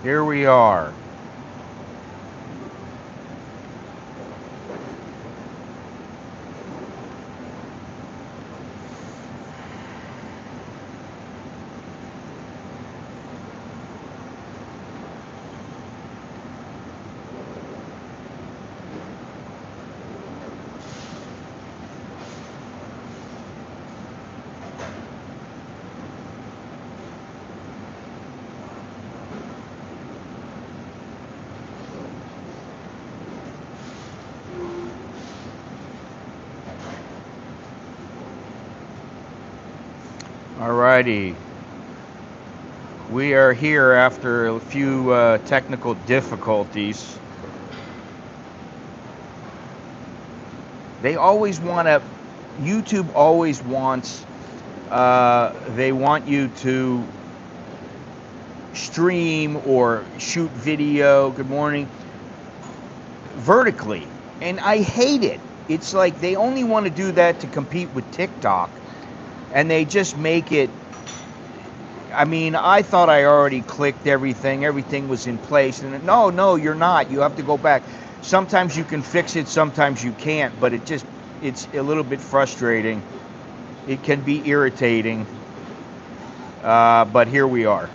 Here we are. Alrighty. We are here after a few technical difficulties. They always want to, YouTube always wants, they want you to stream or shoot video, good morning, vertically. And I hate it. It's like they only want to do that to compete with TikTok. And they just make it, I mean, I thought I already clicked everything. Everything was in place. And no, you're not. You have to go back. Sometimes you can fix it, sometimes you can't. But it's a little bit frustrating. It can be irritating. But here we are.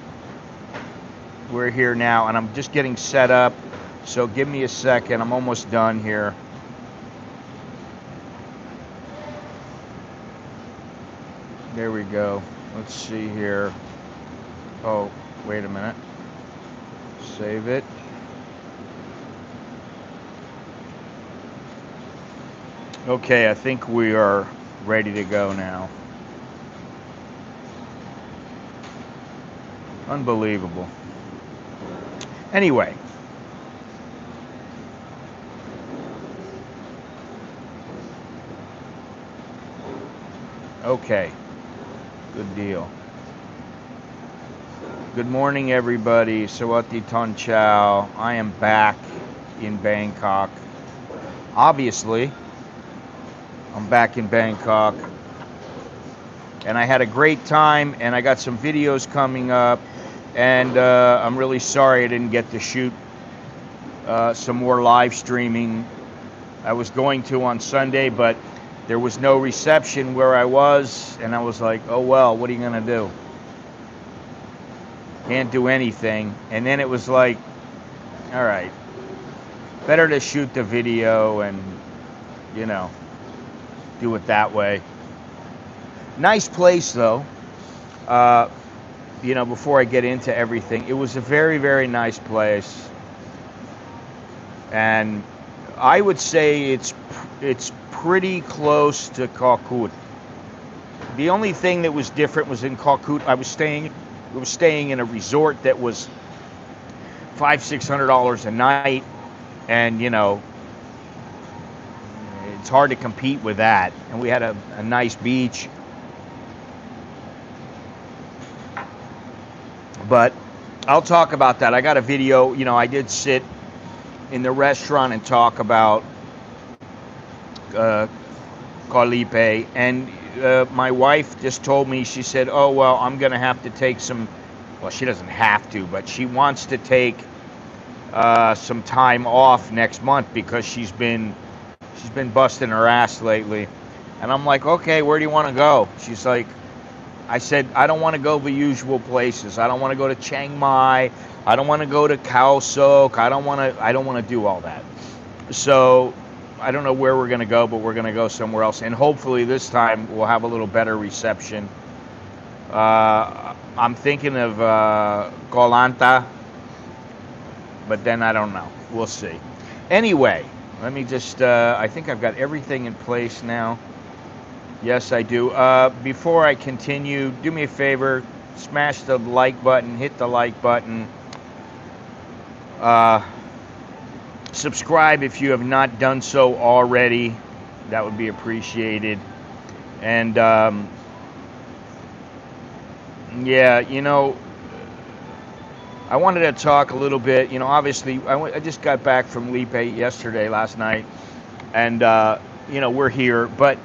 We're here now, and I'm just getting set up. So give me a second. I'm almost done here. There we go. Let's see here. Oh, wait a minute. Save it. Okay, I think we are ready to go now. Unbelievable. Anyway. Okay. Good deal. Good morning, everybody. Sawati Ton Chow. I am back in Bangkok. Obviously, I'm back in Bangkok. And I had a great time, and I got some videos coming up. And I'm really sorry I didn't get to shoot some more live streaming. I was going to on Sunday, but there was no reception where I was, and I was like, oh well, what are you gonna do? Can't do anything. And then it was like, all right, better to shoot the video and, you know, do it that way. Nice place though. You know, before I get into everything, it was a very, very nice place. And I would say it's pretty close to Khao. The only thing that was different was in Khao I was staying in a resort that was $500-600 a night, and you know, it's hard to compete with that. And we had a nice beach, but I'll talk about that. I got a video. You know, I did sit in the restaurant and talk about Kalipe, and my wife just told me, she said, oh well, I'm gonna have to take some, well, she doesn't have to, but she wants to take some time off next month because she's been busting her ass lately. And I'm like, okay, where do you want to go? She's like, I said, I don't want to go the usual places. I don't want to go to Chiang Mai. I don't want to go to Khao Sok. I don't want to do all that. So I don't know where we're going to go, but we're going to go somewhere else. And hopefully this time we'll have a little better reception. I'm thinking of Koh Lanta, but then I don't know. We'll see. Anyway, let me just, I think I've got everything in place now. Yes, I do. Before I continue, do me a favor, smash the like button, hit the like button. Subscribe if you have not done so already. That would be appreciated. And yeah, you know, I wanted to talk a little bit. You know, obviously, I just got back from Lipe last night, and you know, we're here. But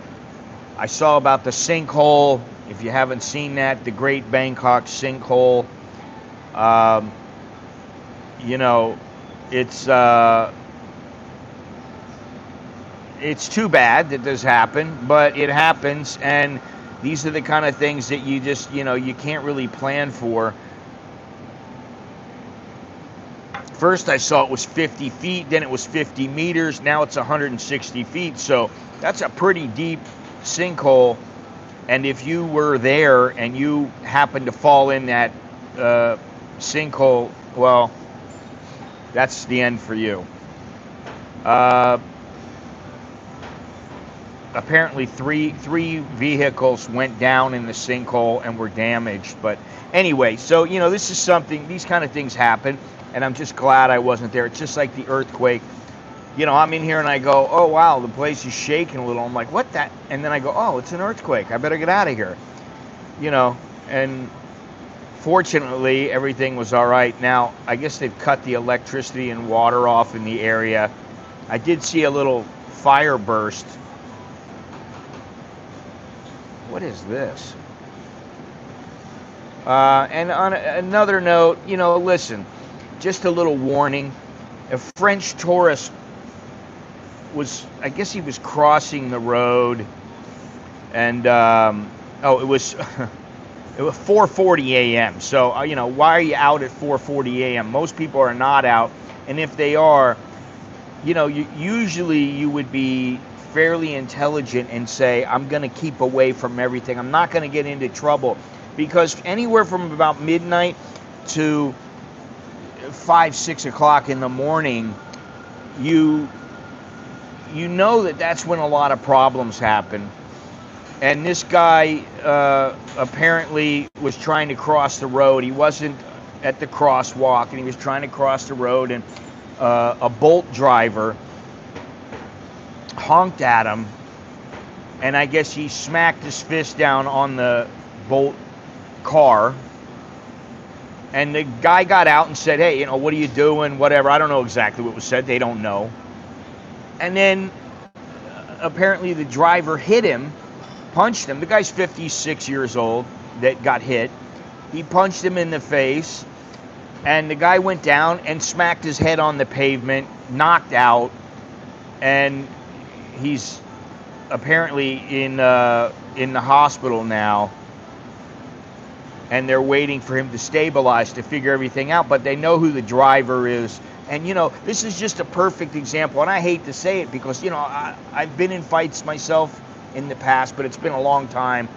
I saw about the sinkhole. If you haven't seen that, the Great Bangkok Sinkhole. you know, it's it's too bad that this happened, but it happens, and these are the kind of things that you just, you can't really plan for. First I saw it was 50 feet, then it was 50 meters, now it's 160 feet, so that's a pretty deep sinkhole. And if you were there and you happened to fall in that sinkhole, well, that's the end for you. Apparently three vehicles went down in the sinkhole and were damaged. But anyway, so this is something, these kind of things happen, and I'm just glad I wasn't there. It's just like the earthquake. I'm in here and I go, oh wow, the place is shaking a little. I'm like, what that? And then I go, oh, it's an earthquake. I better get out of here. And fortunately everything was all right. Now I guess they've cut the electricity and water off in the area. I did see a little fire burst. What is this? And on another note, listen, just a little warning. A French tourist I guess he was crossing the road, and it was it was 4:40 a.m. So why are you out at 4:40 a.m.? Most people are not out, and if they are, usually you would be fairly intelligent and say, I'm going to keep away from everything. I'm not going to get into trouble, because anywhere from about midnight to 5-6 o'clock in the morning, you know that's when a lot of problems happen. And this guy apparently was trying to cross the road. He wasn't at the crosswalk, and he was trying to cross the road, and a Bolt driver honked at him, and I guess he smacked his fist down on the Bolt car. And the guy got out and said, hey, what are you doing? Whatever. I don't know exactly what was said. They don't know. And then apparently the driver hit him, punched him. The guy's 56 years old that got hit. He punched him in the face, and the guy went down and smacked his head on the pavement, knocked out, and he's apparently in the hospital now. And they're waiting for him to stabilize to figure everything out, but they know who the driver is. And this is just a perfect example, and I hate to say it because I've been in fights myself in the past, but it's been a long time,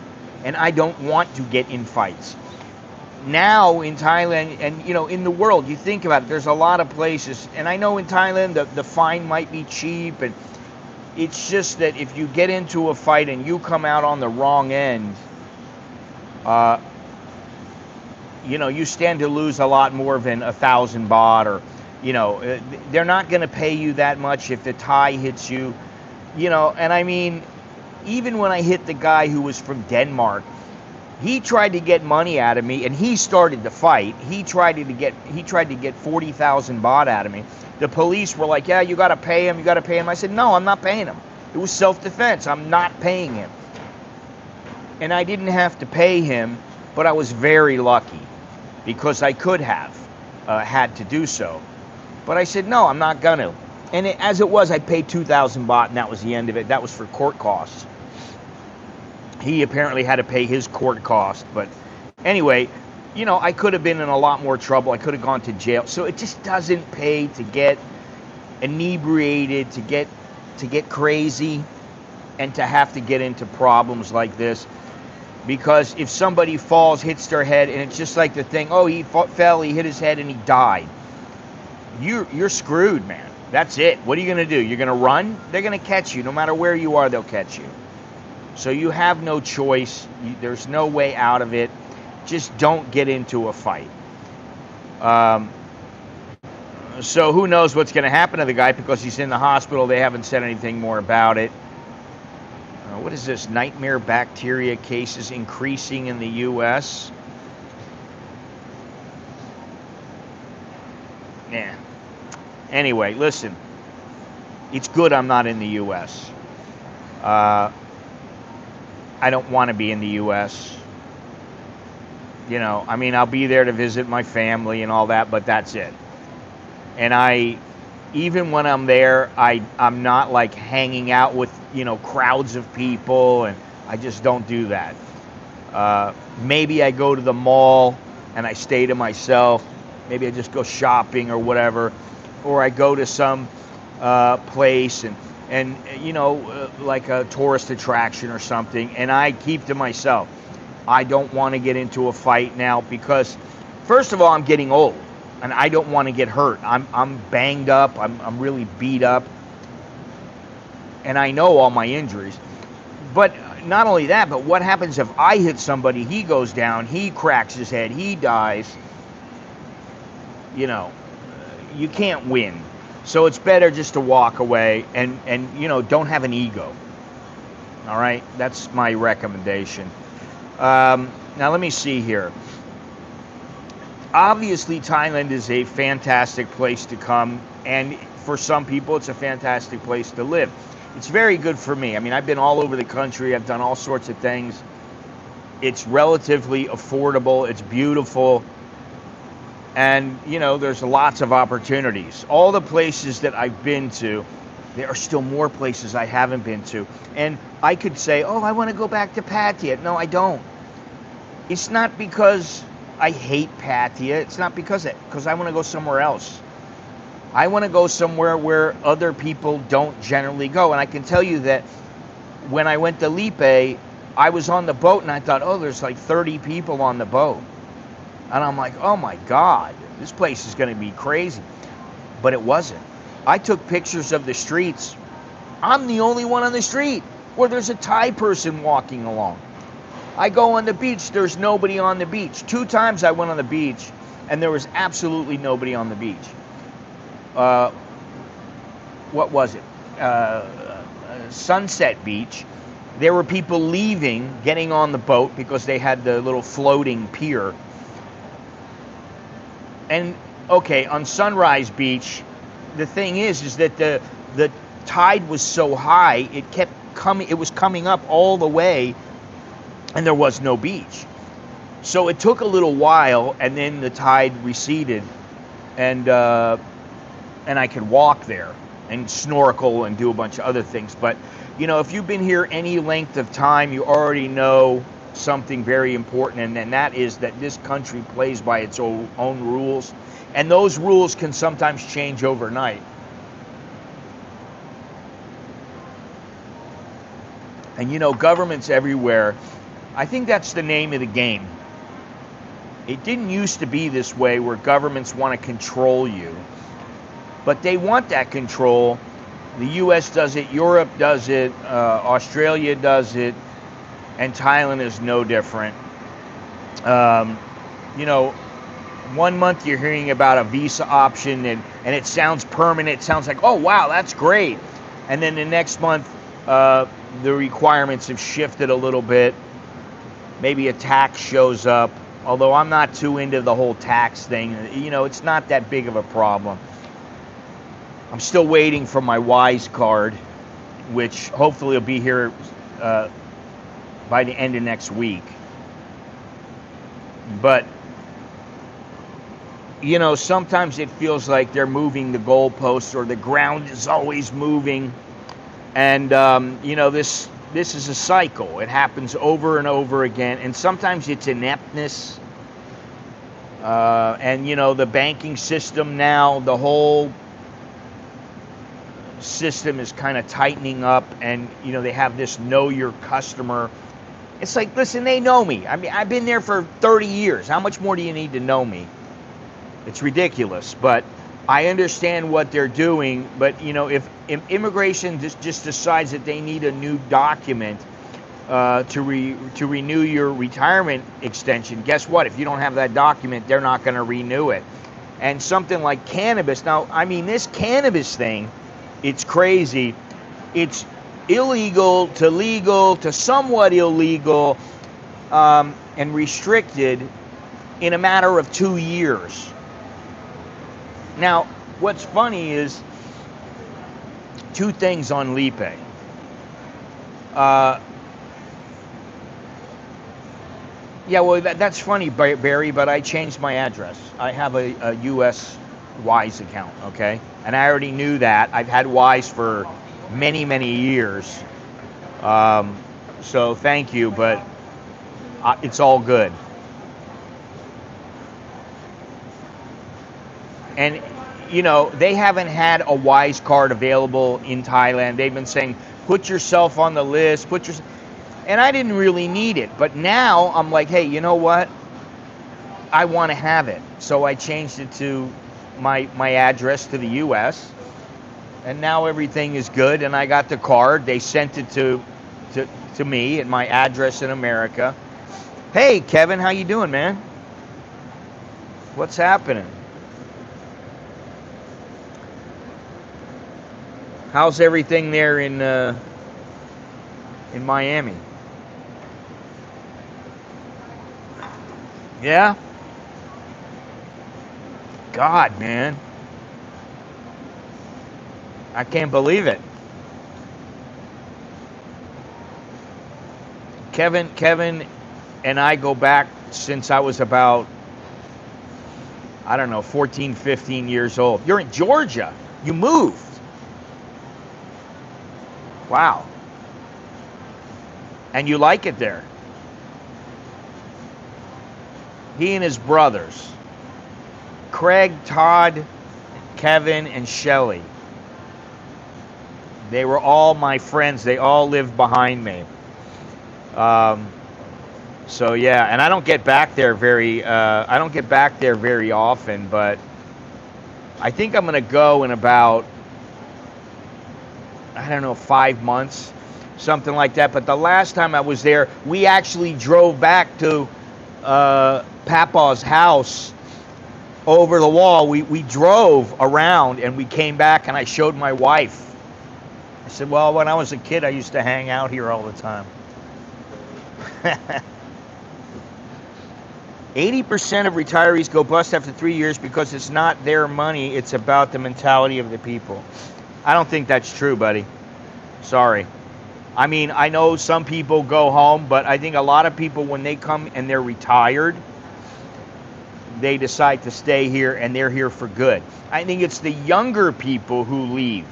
and I don't want to get in fights. Now in Thailand, and in the world, you think about it, there's a lot of places, and I know in Thailand the fine might be cheap, and it's just that if you get into a fight and you come out on the wrong end, you stand to lose a lot more than 1,000 baht, or they're not going to pay you that much if the Thai hits you, and I mean, even when I hit the guy who was from Denmark, he tried to get money out of me, and he started the fight. He tried to get 40,000 baht out of me. The police were like, yeah, you got to pay him. I said, no, I'm not paying him. It was self-defense. I'm not paying him. And I didn't have to pay him, but I was very lucky because I could have had to do so. But I said, no, I'm not going to. And as it was, I paid 2,000 baht, and that was the end of it. That was for court costs. He apparently had to pay his court cost. But anyway, I could have been in a lot more trouble. I could have gone to jail. So it just doesn't pay to get inebriated, to get crazy, and to have to get into problems like this. Because if somebody falls, hits their head, and it's just like the thing, oh, he fell, he hit his head, and he died. You're screwed, man. That's it. What are you going to do? You're going to run? They're going to catch you. No matter where you are, they'll catch you. So you have no choice. There's no way out of it. Just don't get into a fight. So who knows what's going to happen to the guy because he's in the hospital. They haven't said anything more about it. What is this? Nightmare bacteria cases increasing in the U.S. Yeah. Anyway, listen. It's good I'm not in the U.S. I don't want to be in the U.S. I mean, I'll be there to visit my family and all that, but that's it. And even when I'm there, I'm not like hanging out with, crowds of people, and I just don't do that. Maybe I go to the mall and I stay to myself. Maybe I just go shopping or whatever, or I go to some place and like a tourist attraction or something, and I keep to myself. I don't want to get into a fight now because, first of all, I'm getting old and I don't want to get hurt. I'm banged up. I'm really beat up, and I know all my injuries. But not only that, but what happens if I hit somebody? He goes down. He cracks his head. He dies. You can't win. So it's better just to walk away and don't have an ego. All right, that's my recommendation. Now let me see here. Obviously, Thailand is a fantastic place to come, and for some people, it's a fantastic place to live. It's very good for me. I mean, I've been all over the country. I've done all sorts of things. It's relatively affordable. It's beautiful. And, there's lots of opportunities. All the places that I've been to, there are still more places I haven't been to. And I could say, oh, I want to go back to Pattaya. No, I don't. It's not because I hate Pattaya. It's not because I want to go somewhere else. I want to go somewhere where other people don't generally go. And I can tell you that when I went to Lipe, I was on the boat and I thought, oh, there's like 30 people on the boat. And I'm like, oh my God, this place is going to be crazy. But it wasn't. I took pictures of the streets. I'm the only one on the street where there's a Thai person walking along. I go on the beach, there's nobody on the beach. 2 times I went on the beach and there was absolutely nobody on the beach. What was it? Sunset Beach. There were people leaving, getting on the boat because they had the little floating pier. And okay, on Sunrise Beach, the thing is that the tide was so high, it kept coming. It was coming up all the way, and there was no beach. So it took a little while, and then the tide receded, and I could walk there and snorkel and do a bunch of other things. But if you've been here any length of time, you already know something very important, and that is that this country plays by its own rules, and those rules can sometimes change overnight. And governments everywhere, I think that's the name of the game. It didn't used to be this way where governments want to control you, but they want that control. The US does it, Europe does it, Australia does it, and Thailand is no different. 1 month you're hearing about a visa option and it sounds permanent. It sounds like, oh, wow, that's great. And then the next month, the requirements have shifted a little bit. Maybe a tax shows up, although I'm not too into the whole tax thing. It's not that big of a problem. I'm still waiting for my Wise card, which hopefully will be here by the end of next week. But sometimes it feels like they're moving the goalposts, or the ground is always moving, and this is a cycle. It happens over and over again, and sometimes it's ineptness. And the banking system now, the whole system is kind of tightening up, and they have this know your customer. It's like, listen, they know me. I mean, I've been there for 30 years. How much more do you need to know me? It's ridiculous, but I understand what they're doing. But if immigration just decides that they need a new document to renew your retirement extension, guess what? If you don't have that document, they're not going to renew it. And something like cannabis. Now, I mean, this cannabis thing, it's crazy. It's illegal to legal to somewhat illegal, and restricted in a matter of 2 years. Now, what's funny is 2 things on Lipe. Yeah, well, that's funny, Barry, but I changed my address. I have a U.S. Wise account, okay? And I already knew that. I've had Wise for many, many years. So thank you, but it's all good. And, you know, they haven't had a Wise card available in Thailand. They've been saying, put yourself on the list, and I didn't really need it. But now I'm like, hey, you know what? I want to have it. So I changed it to my address to the U.S. And now everything is good. And I got the card. They sent it to me at my address in America. Hey, Kevin, how you doing, man? What's happening? How's everything there in Miami? Yeah? God, man. I can't believe it. Kevin and I go back since I was about, I don't know, 14, 15 years old. You're in Georgia. You moved. Wow. And you like it there. He and his brothers, Craig, Todd, Kevin, and Shelly. They were all my friends. They all lived behind me. So yeah, and I don't get back there very often, but I think I'm gonna go in about, I don't know, 5 months, something like that. But the last time I was there, we actually drove back to Papa's house over the wall. We drove around and we came back, and I showed my wife. I said, well, when I was a kid, I used to hang out here all the time. 80% of retirees go bust after 3 years because it's not their money, it's about the mentality of the people. I don't think that's true, buddy. Sorry. I mean, I know some people go home, but I think a lot of people, when they come and they're retired, they decide to stay here, and they're here for good. I think it's the younger people who leave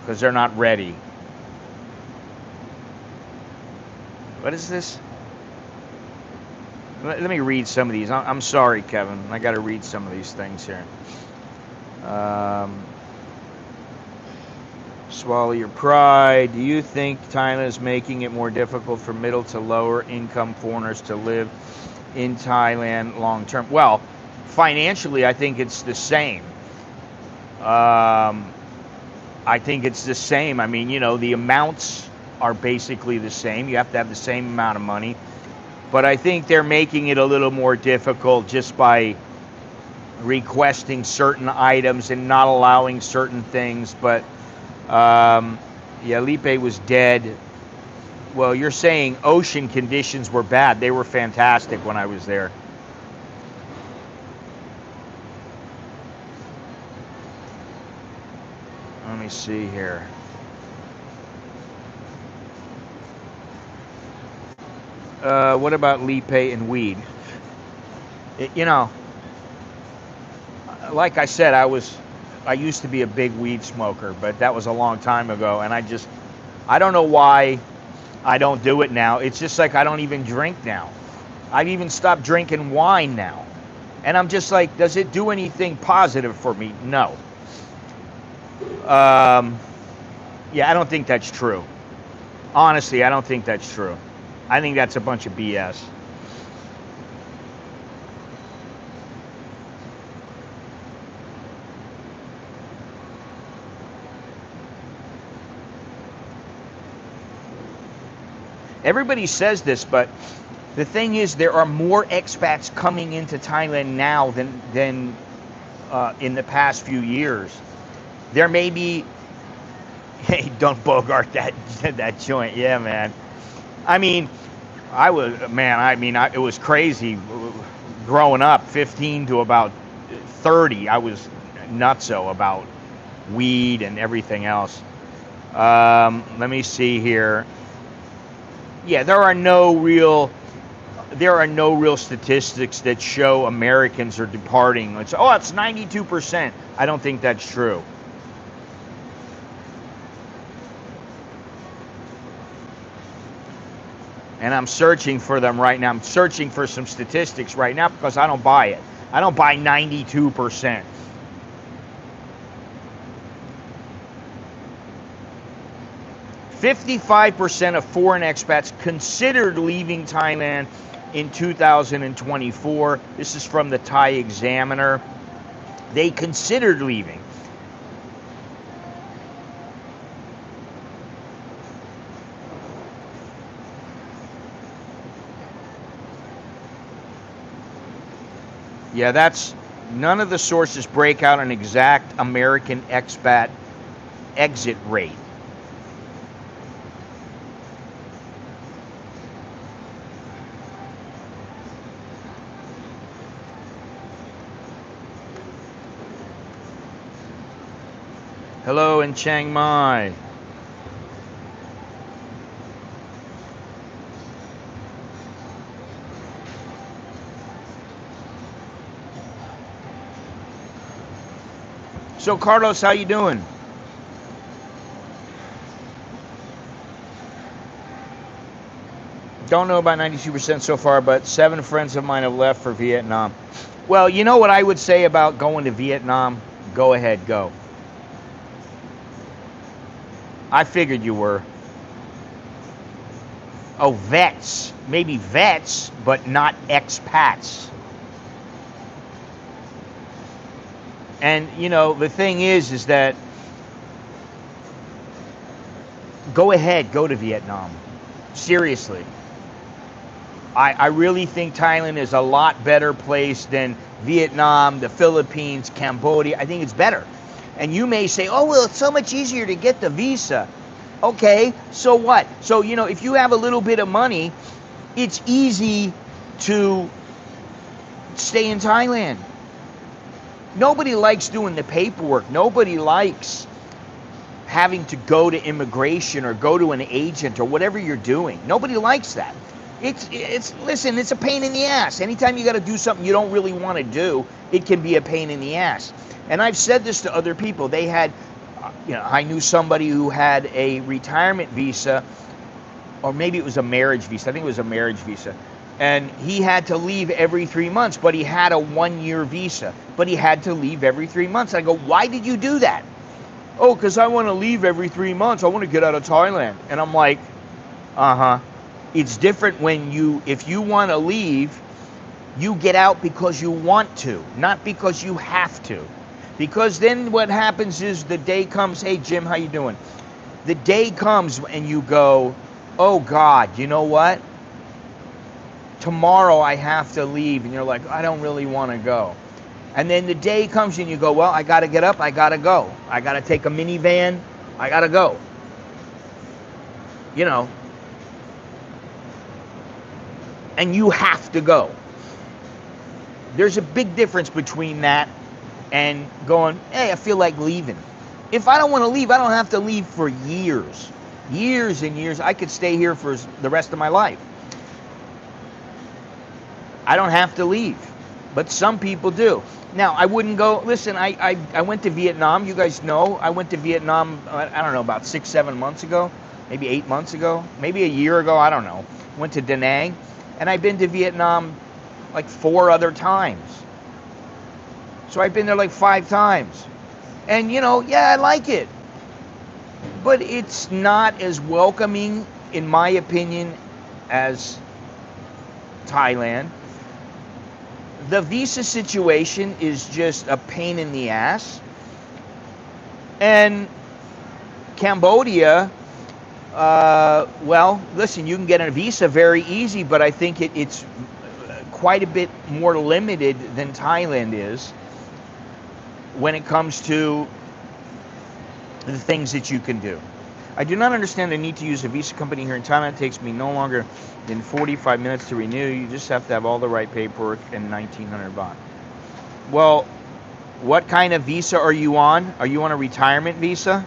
because they're not ready. What is this? Let me read some of these. I'm sorry, Kevin. I got to read some of these things here. Swallow your pride. Do you think Thailand is making it more difficult for middle to lower income foreigners to live in Thailand long term? Well, financially, I think it's the same. I think it's the same. I mean, you know, the amounts are basically the same. You have to have the same amount of money. But I think they're making it a little more difficult just by requesting certain items and not allowing certain things. But yeah, Lipe was dead. Well, you're saying ocean conditions were bad. They were fantastic when I was there. Let me see here. What about Lipe and weed? You know, like I said, I used to be a big weed smoker, but that was a long time ago, and I don't know why I don't do it now. It's just like I don't even drink now. I've even stopped drinking wine now. And I'm just like, does it do anything positive for me? No. Yeah, I don't think that's true. Honestly, I don't think that's true. I think that's a bunch of BS. Everybody says this, but the thing is, there are more expats coming into Thailand now than in the past few years. There may be, hey, don't bogart that joint, yeah, man. I mean, it was crazy. Growing up, 15 to about 30, I was nutso about weed and everything else. Let me see here. Yeah, there are no real there are no real statistics that show Americans are departing. It's 92%. I don't think that's true. And I'm searching for them right now. I'm searching for some statistics right now because I don't buy it. I don't buy 92%. "55% of foreign expats considered leaving Thailand in 2024. This is from the Thai Examiner. They considered leaving. Yeah, that's none of the sources break out an exact American expat exit rate. Hello in Chiang Mai. So Carlos, how you doing? Don't know about 92% so far, but 7 friends of mine have left for Vietnam. Well, you know what I would say about going to Vietnam? Go ahead, go. I figured you were. Oh, vets. Maybe vets, but not expats. And, you know, the thing is that go ahead, go to Vietnam. Seriously. I really think Thailand is a lot better place than Vietnam, the Philippines, Cambodia. I think it's better. And you may say, oh, well, it's so much easier to get the visa. Okay, so what? So, you know, if you have a little bit of money, it's easy to stay in Thailand. Nobody likes doing the paperwork. Nobody likes having to go to immigration or go to an agent or whatever you're doing. Nobody likes that. Listen, it's a pain in the ass. Anytime you got to do something you don't really want to do, it can be a pain in the ass. And I've said this to other people. They had, I knew somebody who had a retirement visa, or maybe it was a marriage visa. I think it was a marriage visa. And he had to leave every 3 months, but he had a 1-year visa. But he had to leave every 3 months. I go, why did you do that? Oh, because I want to leave every 3 months. I want to get out of Thailand. And I'm like, It's different when if you want to leave, you get out because you want to, not because you have to. Because then what happens is the day comes, hey, Jim, how you doing? The day comes and you go, oh, God, you know what? Tomorrow I have to leave. And you're like, I don't really want to go. And then the day comes and you go, well, I got to get up. I got to go. I got to take a minivan. I got to go. You know. And you have to go. There's a big difference between that and going, hey, I feel like leaving. If I don't want to leave, I don't have to leave for years. Years and years. I could stay here for the rest of my life. I don't have to leave. But some people do. Now, I wouldn't go, listen, I went to Vietnam. You guys know, I went to Vietnam, I don't know, about 6-7 months ago. Maybe 8 months ago. Maybe a year ago, I don't know. Went to Da Nang. And I've been to Vietnam like 4 other times. So I've been there like 5 times. And, yeah, I like it. But it's not as welcoming, in my opinion, as Thailand. The visa situation is just a pain in the ass. And Cambodia, well, listen, you can get a visa very easy, but I think it's quite a bit more limited than Thailand is when it comes to the things that you can do. I do not understand the need to use a visa company here in Thailand. It takes me no longer than 45 minutes to renew. You just have to have all the right paperwork and 1,900 baht. Well, what kind of visa are you on? Are you on a retirement visa?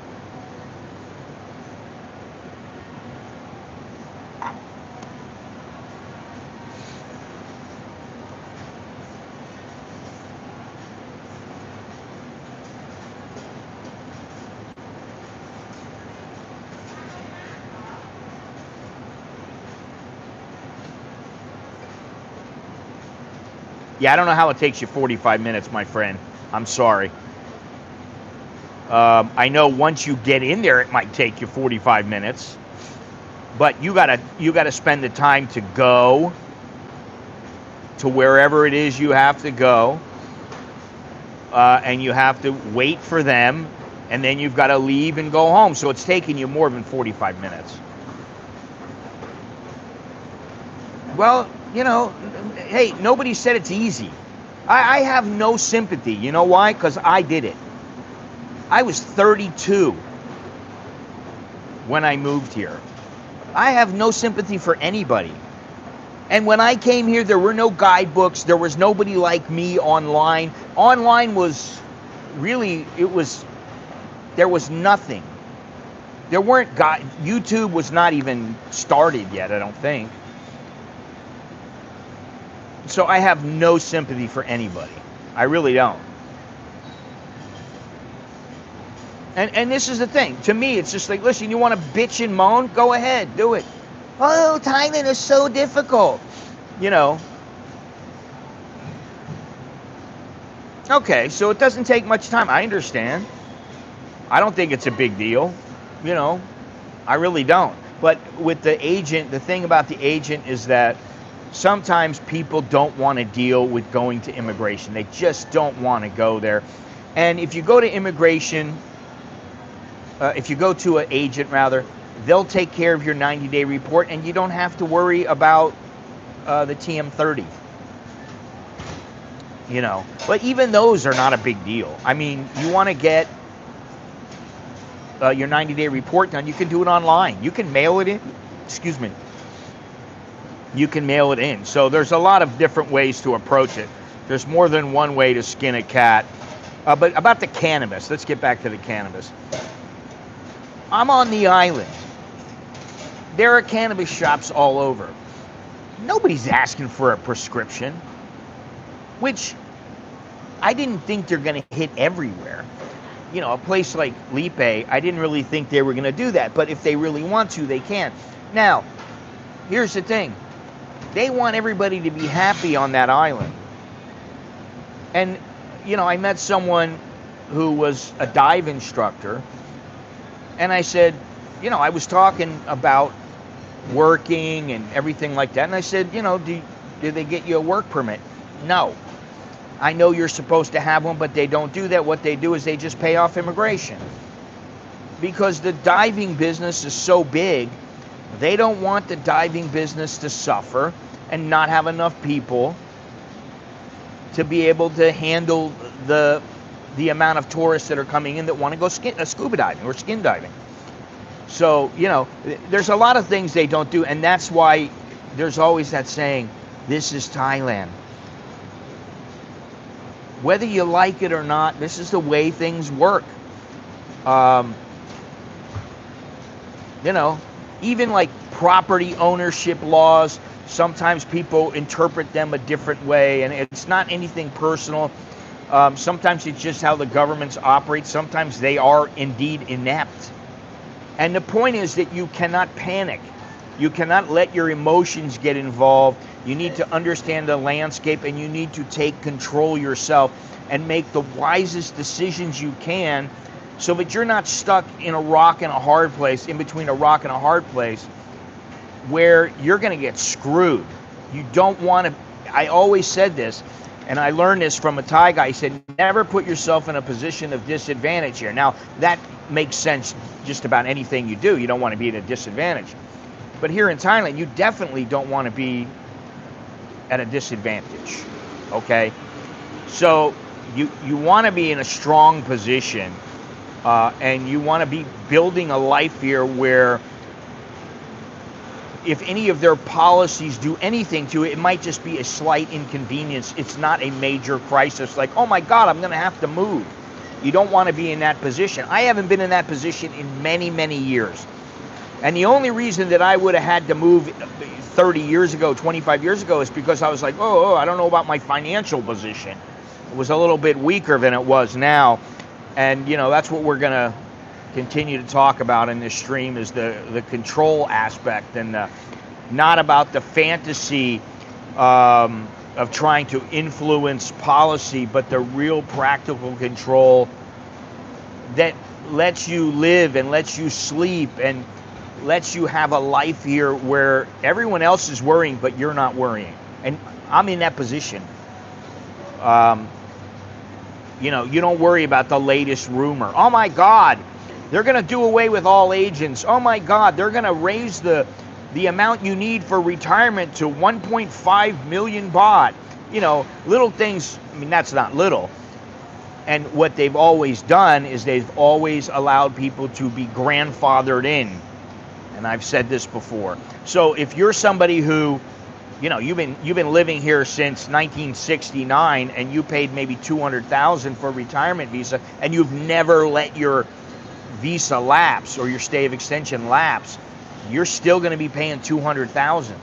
Yeah, I don't know how it takes you 45 minutes, my friend. I'm sorry. I know once you get in there, it might take you 45 minutes, but you gotta spend the time to go to wherever it is you have to go, and you have to wait for them, and then you've got to leave and go home. So it's taking you more than 45 minutes. Well, hey, nobody said it's easy. I have no sympathy. You know why? Because I did it. I was 32 when I moved here. I have no sympathy for anybody. And when I came here, there were no guidebooks. There was nobody like me online. Online was really, there was nothing. There weren't YouTube was not even started yet, I don't think. So I have no sympathy for anybody. I really don't. And this is the thing. To me, it's just like, listen, you want to bitch and moan? Go ahead, do it. Oh, Thailand is so difficult. Okay, so it doesn't take much time. I understand. I don't think it's a big deal. I really don't. But with the agent, the thing about the agent is that sometimes people don't want to deal with going to immigration. They just don't want to go there. And if you go to immigration, if you go to an agent rather, they'll take care of your 90-day report, and you don't have to worry about the TM30. But even those are not a big deal. I mean, you want to get your 90-day report done, you can do it online. You can mail it in. Excuse me. You can mail it in. So there's a lot of different ways to approach it. There's more than one way to skin a cat. But about the cannabis, let's get back to the cannabis. I'm on the island. There are cannabis shops all over. Nobody's asking for a prescription, which I didn't think they're going to hit everywhere. A place like Lipe, I didn't really think they were going to do that. But if they really want to, they can. Now, here's the thing. They want everybody to be happy on that island. And, I met someone who was a dive instructor. And I said, I was talking about working and everything like that. And I said, did they get you a work permit? No. I know you're supposed to have one, but they don't do that. What they do is they just pay off immigration. Because the diving business is so big, they don't want the diving business to suffer and not have enough people to be able to handle the amount of tourists that are coming in that want to go scuba diving or skin diving. So, there's a lot of things they don't do, and that's why there's always that saying, this is Thailand. Whether you like it or not, this is the way things work. Even like property ownership laws, sometimes people interpret them a different way, and it's not anything personal. Sometimes it's just how the governments operate. Sometimes they are indeed inept. And the point is that you cannot panic. You cannot let your emotions get involved. You need to understand the landscape, and you need to take control yourself and make the wisest decisions you can so that you're not stuck in a rock and a hard place, in between a rock and a hard place, where you're going to get screwed. You don't want to. I always said this, and I learned this from a Thai guy. He said, never put yourself in a position of disadvantage here. Now, that makes sense just about anything you do. You don't want to be at a disadvantage. But here in Thailand, you definitely don't want to be at a disadvantage, okay? So you want to be in a strong position, and you want to be building a life here where if any of their policies do anything to it, it might just be a slight inconvenience. It's not a major crisis like, oh my God, I'm going to have to move. You don't want to be in that position. I haven't been in that position in many, many years. And the only reason that I would have had to move 30 years ago, 25 years ago, is because I was like, I don't know about my financial position. It was a little bit weaker than it was now. And, that's what we're going to continue to talk about in this stream, is the control aspect, and not about the fantasy of trying to influence policy, but the real practical control that lets you live and lets you sleep and lets you have a life here where everyone else is worrying, but you're not worrying. And I'm in that position. You know, you don't worry about the latest rumor. Oh my God, they're going to do away with all agents. Oh my God, they're going to raise the amount you need for retirement to 1.5 million baht. You know, little things. I mean, that's not little. And what they've always done is they've always allowed people to be grandfathered in. And I've said this before. So if you're somebody who, you know, you've been living here since 1969 and you paid maybe 200,000 for a retirement visa and you've never let your visa lapse or your stay of extension lapse, you're still going to be paying 200,000.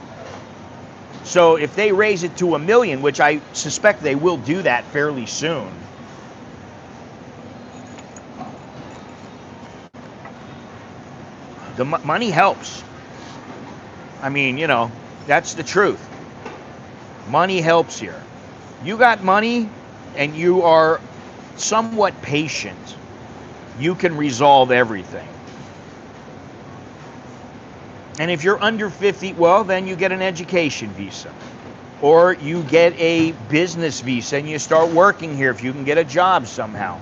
So if they raise it to $1 million, which I suspect they will do that fairly soon, the money helps. I mean, you know, that's the truth. Money helps here. You got money and you are somewhat patient, you can resolve everything. And if you're under 50, well, then you get an education visa. Or you get a business visa and you start working here if you can get a job somehow.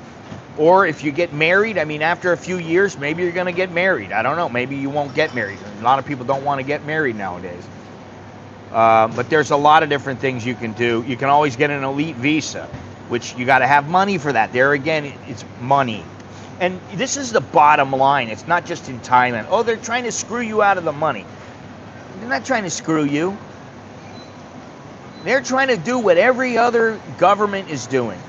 Or if you get married, I mean, after a few years, maybe you're going to get married. I don't know. Maybe you won't get married. A lot of people don't want to get married nowadays. But there's a lot of different things you can do. You can always get an elite visa, which you got to have money for that. There again, it's money. And this is the bottom line. It's not just in Thailand. Oh, they're trying to screw you out of the money. They're not trying to screw you. They're trying to do what every other government is doing.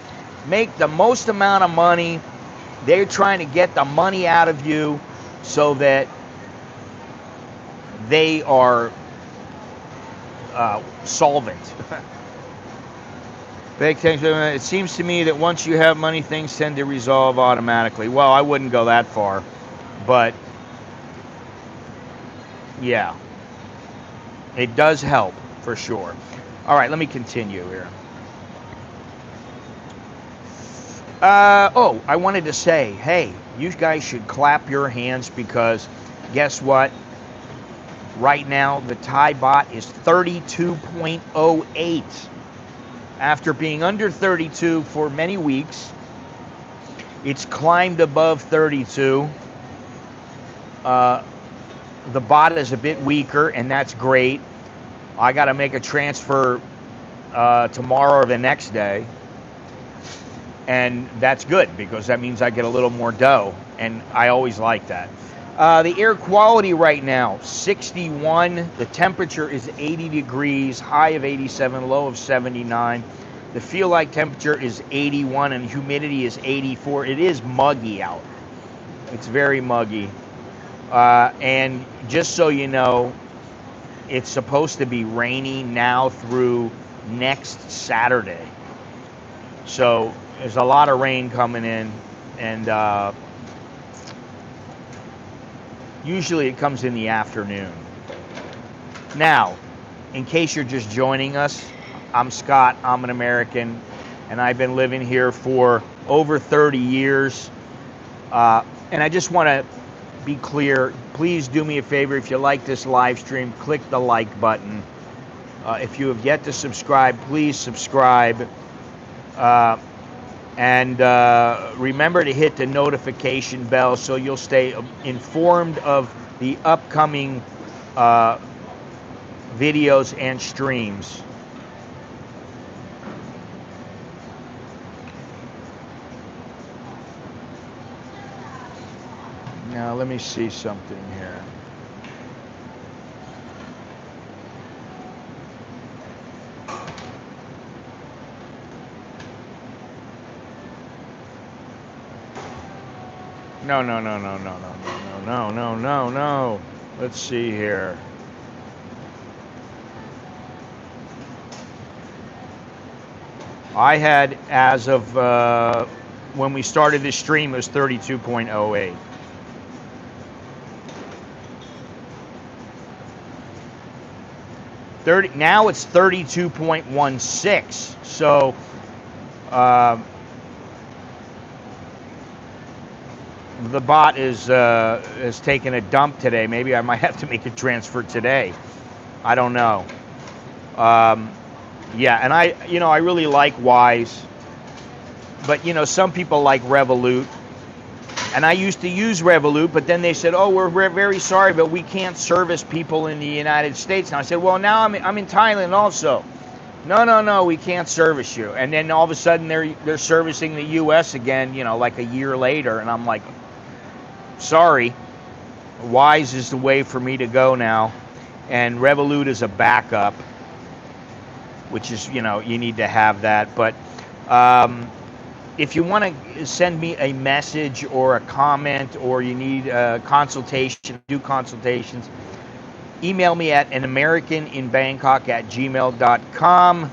Make the most amount of money. They're trying to get the money out of you so that they are solvent. It seems to me that once you have money, things tend to resolve automatically. Well, I wouldn't go that far, but yeah, it does help for sure. All right, let me continue here. Oh, I wanted to say, hey, you guys should clap your hands because guess what? Right now, the Thai baht is 32.08. After being under 32 for many weeks, it's climbed above 32. The baht is a bit weaker, and that's great. I got to make a transfer tomorrow or the next day. And that's good because that means I get a little more dough, and I always like that. The air quality right now, 61. The temperature is 80 degrees, high of 87, low of 79. The feel like temperature is 81 and humidity is 84. It is muggy out. It's very muggy. And just so you know, it's supposed to be rainy now through next Saturday. So there's a lot of rain coming in, and usually it comes in the afternoon. Now, in case you're just joining us, I'm Scott, I'm an American, and I've been living here for over 30 years. And I just want to be clear, please do me a favor, if you like this live stream, click the like button. If you have yet to subscribe, please subscribe. And remember to hit the notification bell so you'll stay informed of the upcoming videos and streams. Now let me see something here. No. Let's see here. I had, as of when we started this stream, it was 32.08. 30 now it's 32.16. So the bot is taking a dump today. Maybe I might have to make a transfer today. I don't know. Yeah, and I really like Wise, but some people like Revolut, and I used to use Revolut, but then they said, oh, we're very sorry, but we can't service people in the United States. And I said, well, now I'm in Thailand also. No, we can't service you. And then all of a sudden they're servicing the U.S. again, like a year later, and I'm like, sorry, Wise is the way for me to go now, and Revolut is a backup, which is, you need to have that. But if you want to send me a message or a comment, or you need a consultation, do consultations, email me at anamericaninbangkok@gmail.com.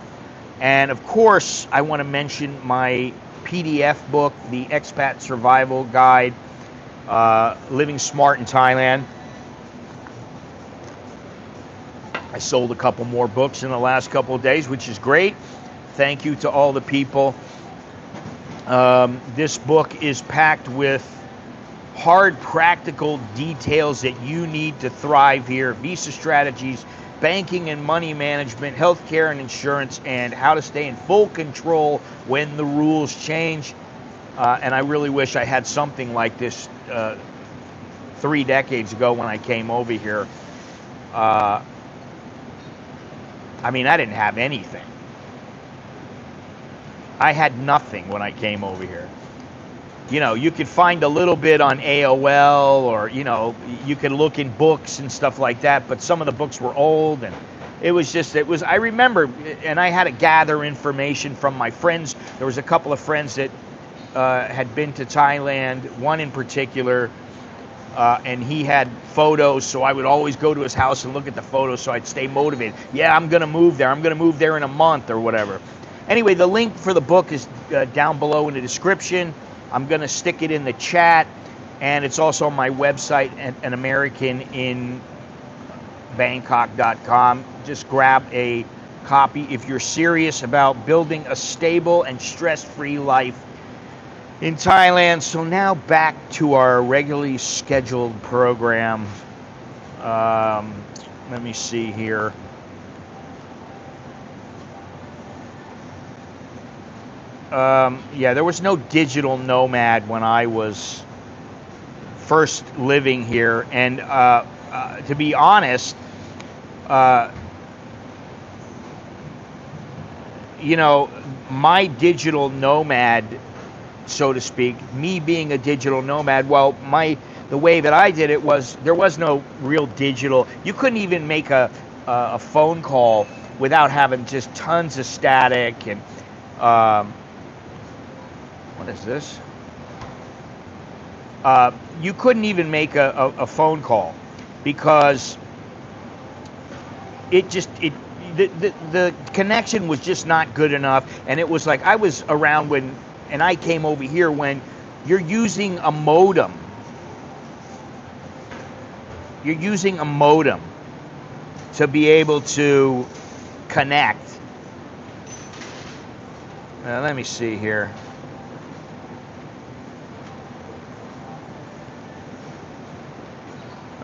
And of course, I want to mention my PDF book, the Expat Survival Guide, Living Smart in Thailand. I sold a couple more books in the last couple of days, which is great. Thank you to all the people. This book is packed with hard, practical details that you need to thrive here. Visa strategies, banking and money management, healthcare and insurance, and how to stay in full control when the rules change. And I really wish I had something like this 3 decades ago when I came over here. I mean, I didn't have anything. I had nothing when I came over here. You could find a little bit on AOL, or, you could look in books and stuff like that, but some of the books were old, and I remember, and I had to gather information from my friends. There was a couple of friends that had been to Thailand, one in particular, and he had photos, so I would always go to his house and look at the photos so I'd stay motivated. Yeah, I'm going to move there. I'm going to move there in a month or whatever. Anyway, the link for the book is down below in the description. I'm going to stick it in the chat, and it's also on my website at anamericaninbangkok.com. Just grab a copy if you're serious about building a stable and stress-free life in Thailand. So now back to our regularly scheduled program. Let me see here. Yeah, there was no digital nomad when I was first living here, and to be honest, my digital nomad, so to speak, me being a digital nomad, well, the way that I did it was there was no real digital. You couldn't even make a phone call without having just tons of static and what is this? You couldn't even make a phone call because the connection was just not good enough, and it was like I was around and I came over here when you're using a modem. You're using a modem to be able to connect. Let me see here.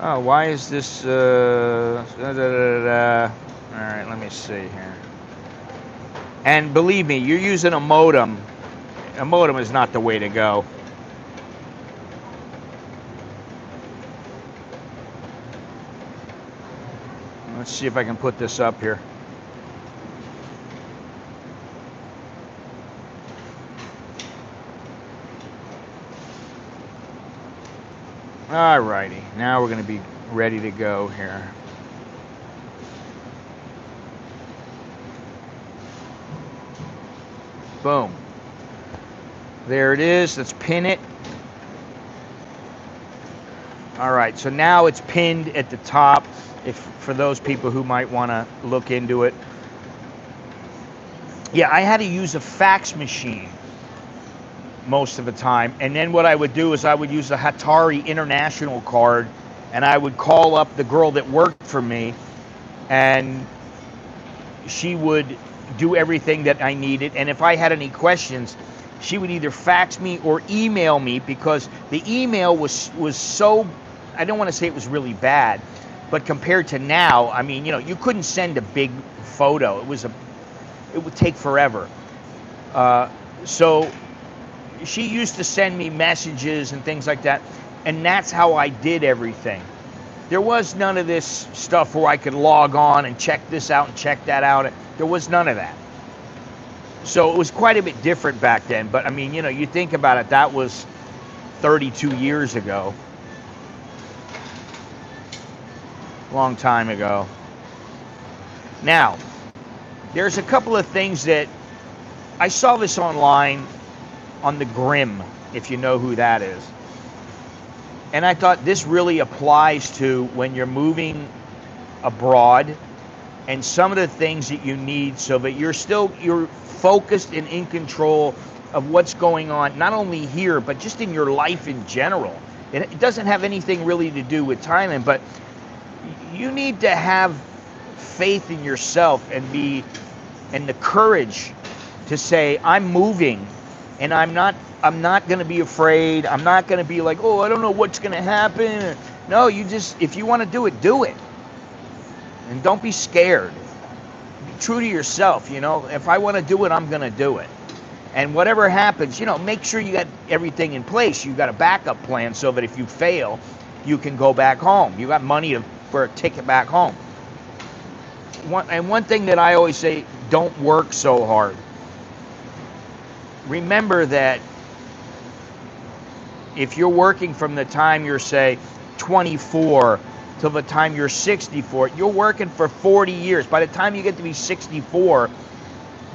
Oh, why is this? All right, let me see here. And believe me, you're using a modem. A modem is not the way to go. Let's see if I can put this up here. Alrighty, now we're going to be ready to go here. Boom. There it is. Let's pin it. Alright, so now it's pinned at the top, for those people who might want to look into it. Yeah, I had to use a fax machine most of the time, and then what I would do is I would use a Hatari International card, and I would call up the girl that worked for me, and she would do everything that I needed. And if I had any questions, she would either fax me or email me, because the email was so, I don't want to say it was really bad, but compared to now, I mean, you couldn't send a big photo. It would take forever. So she used to send me messages and things like that, and that's how I did everything. There was none of this stuff where I could log on and check this out and check that out. There was none of that. So it was quite a bit different back then. But I mean, you think about it, that was 32 years ago. Long time ago. Now, there's a couple of things that I saw this online on the Grim, if you know who that is. And I thought this really applies to when you're moving abroad, and some of the things that you need so that you're focused and in control of what's going on, not only here, but just in your life in general. It doesn't have anything really to do with Thailand, but you need to have faith in yourself and the courage to say, I'm moving, and I'm not going to be afraid. I'm not going to be like, oh, I don't know what's going to happen. No, if you want to do it. And don't be scared. Be true to yourself, If I want to do it, I'm going to do it. And whatever happens, make sure you got everything in place. You got a backup plan so that if you fail, you can go back home. You got money for a ticket back home. One thing that I always say, don't work so hard. Remember that if you're working from the time you're, say, 24 till the time you're 64, you're working for 40 years. By the time you get to be 64,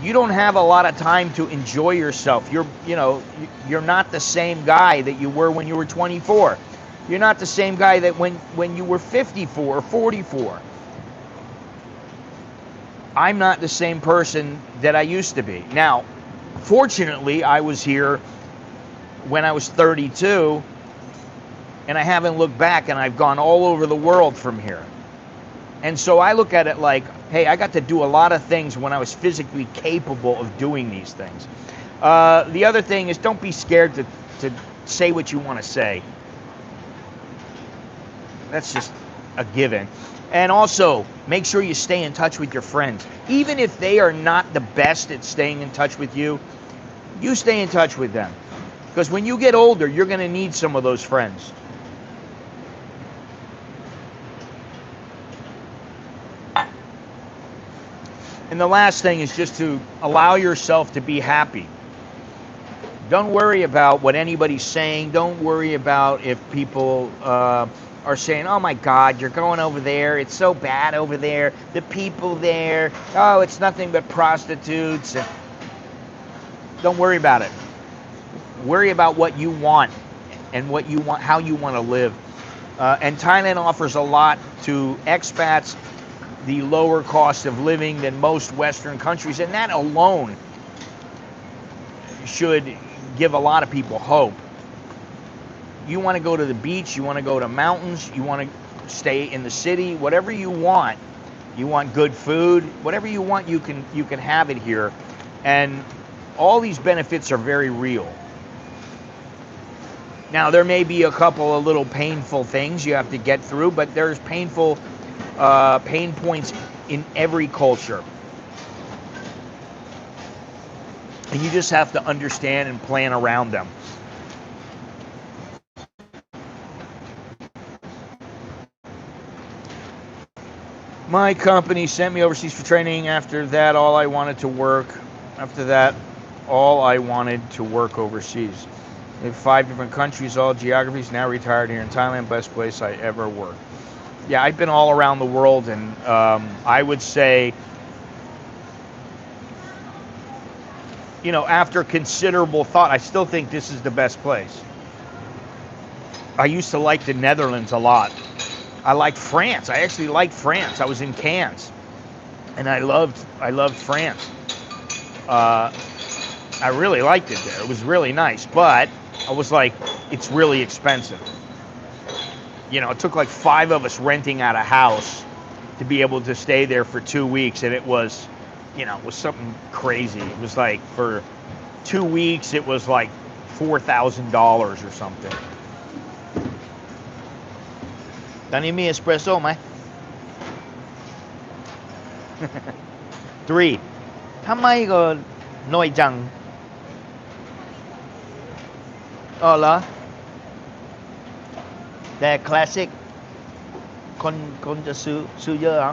you don't have a lot of time to enjoy yourself. You're not the same guy that you were when you were 24. You're not the same guy that when you were 54 or 44. I'm not the same person that I used to be. Now, fortunately, I was here when I was 32, and I haven't looked back, and I've gone all over the world from here. And so I look at it like, hey, I got to do a lot of things when I was physically capable of doing these things. The other thing is, don't be scared to say what you want to say. That's just a given. And also, make sure you stay in touch with your friends. Even if they are not the best at staying in touch with you, you stay in touch with them. Because when you get older, you're going to need some of those friends. And the last thing is just to allow yourself to be happy. Don't worry about what anybody's saying. Don't worry about if people are saying, oh my God, you're going over there. It's so bad over there. The people there, oh, it's nothing but prostitutes. And don't worry about it. Worry about what you want and what you want, how you want to live. And Thailand offers a lot to expats, the lower cost of living than most Western countries, and that alone should give a lot of people hope. You want to go to the beach, you want to go to mountains, you want to stay in the city, whatever you want good food, whatever you want, you can have it here. And all these benefits are very real. Now, there may be a couple of little painful things you have to get through, but there's pain points in every culture. And you just have to understand and plan around them. My company sent me overseas for training. After that, all I wanted to work overseas. In 5 different countries, all geographies, now retired here in Thailand, best place I ever worked. Yeah, I've been all around the world, and I would say, after considerable thought, I still think this is the best place. I used to like the Netherlands a lot. I liked France. I actually liked France. I was in Cannes, and I loved France. I really liked it there. It was really nice, but I was like, it's really expensive. It took like 5 of us renting out a house to be able to stay there for 2 weeks, and it was it was something crazy. It was like for 2 weeks, it was like $4,000 or something. ตอนนี้มีเอสเปรสโซ่ไหม 3 ทำไมก็น้อยจังอ๋อเหรอแต่คลาสสิกคนจะซื้อเยอะเหรอ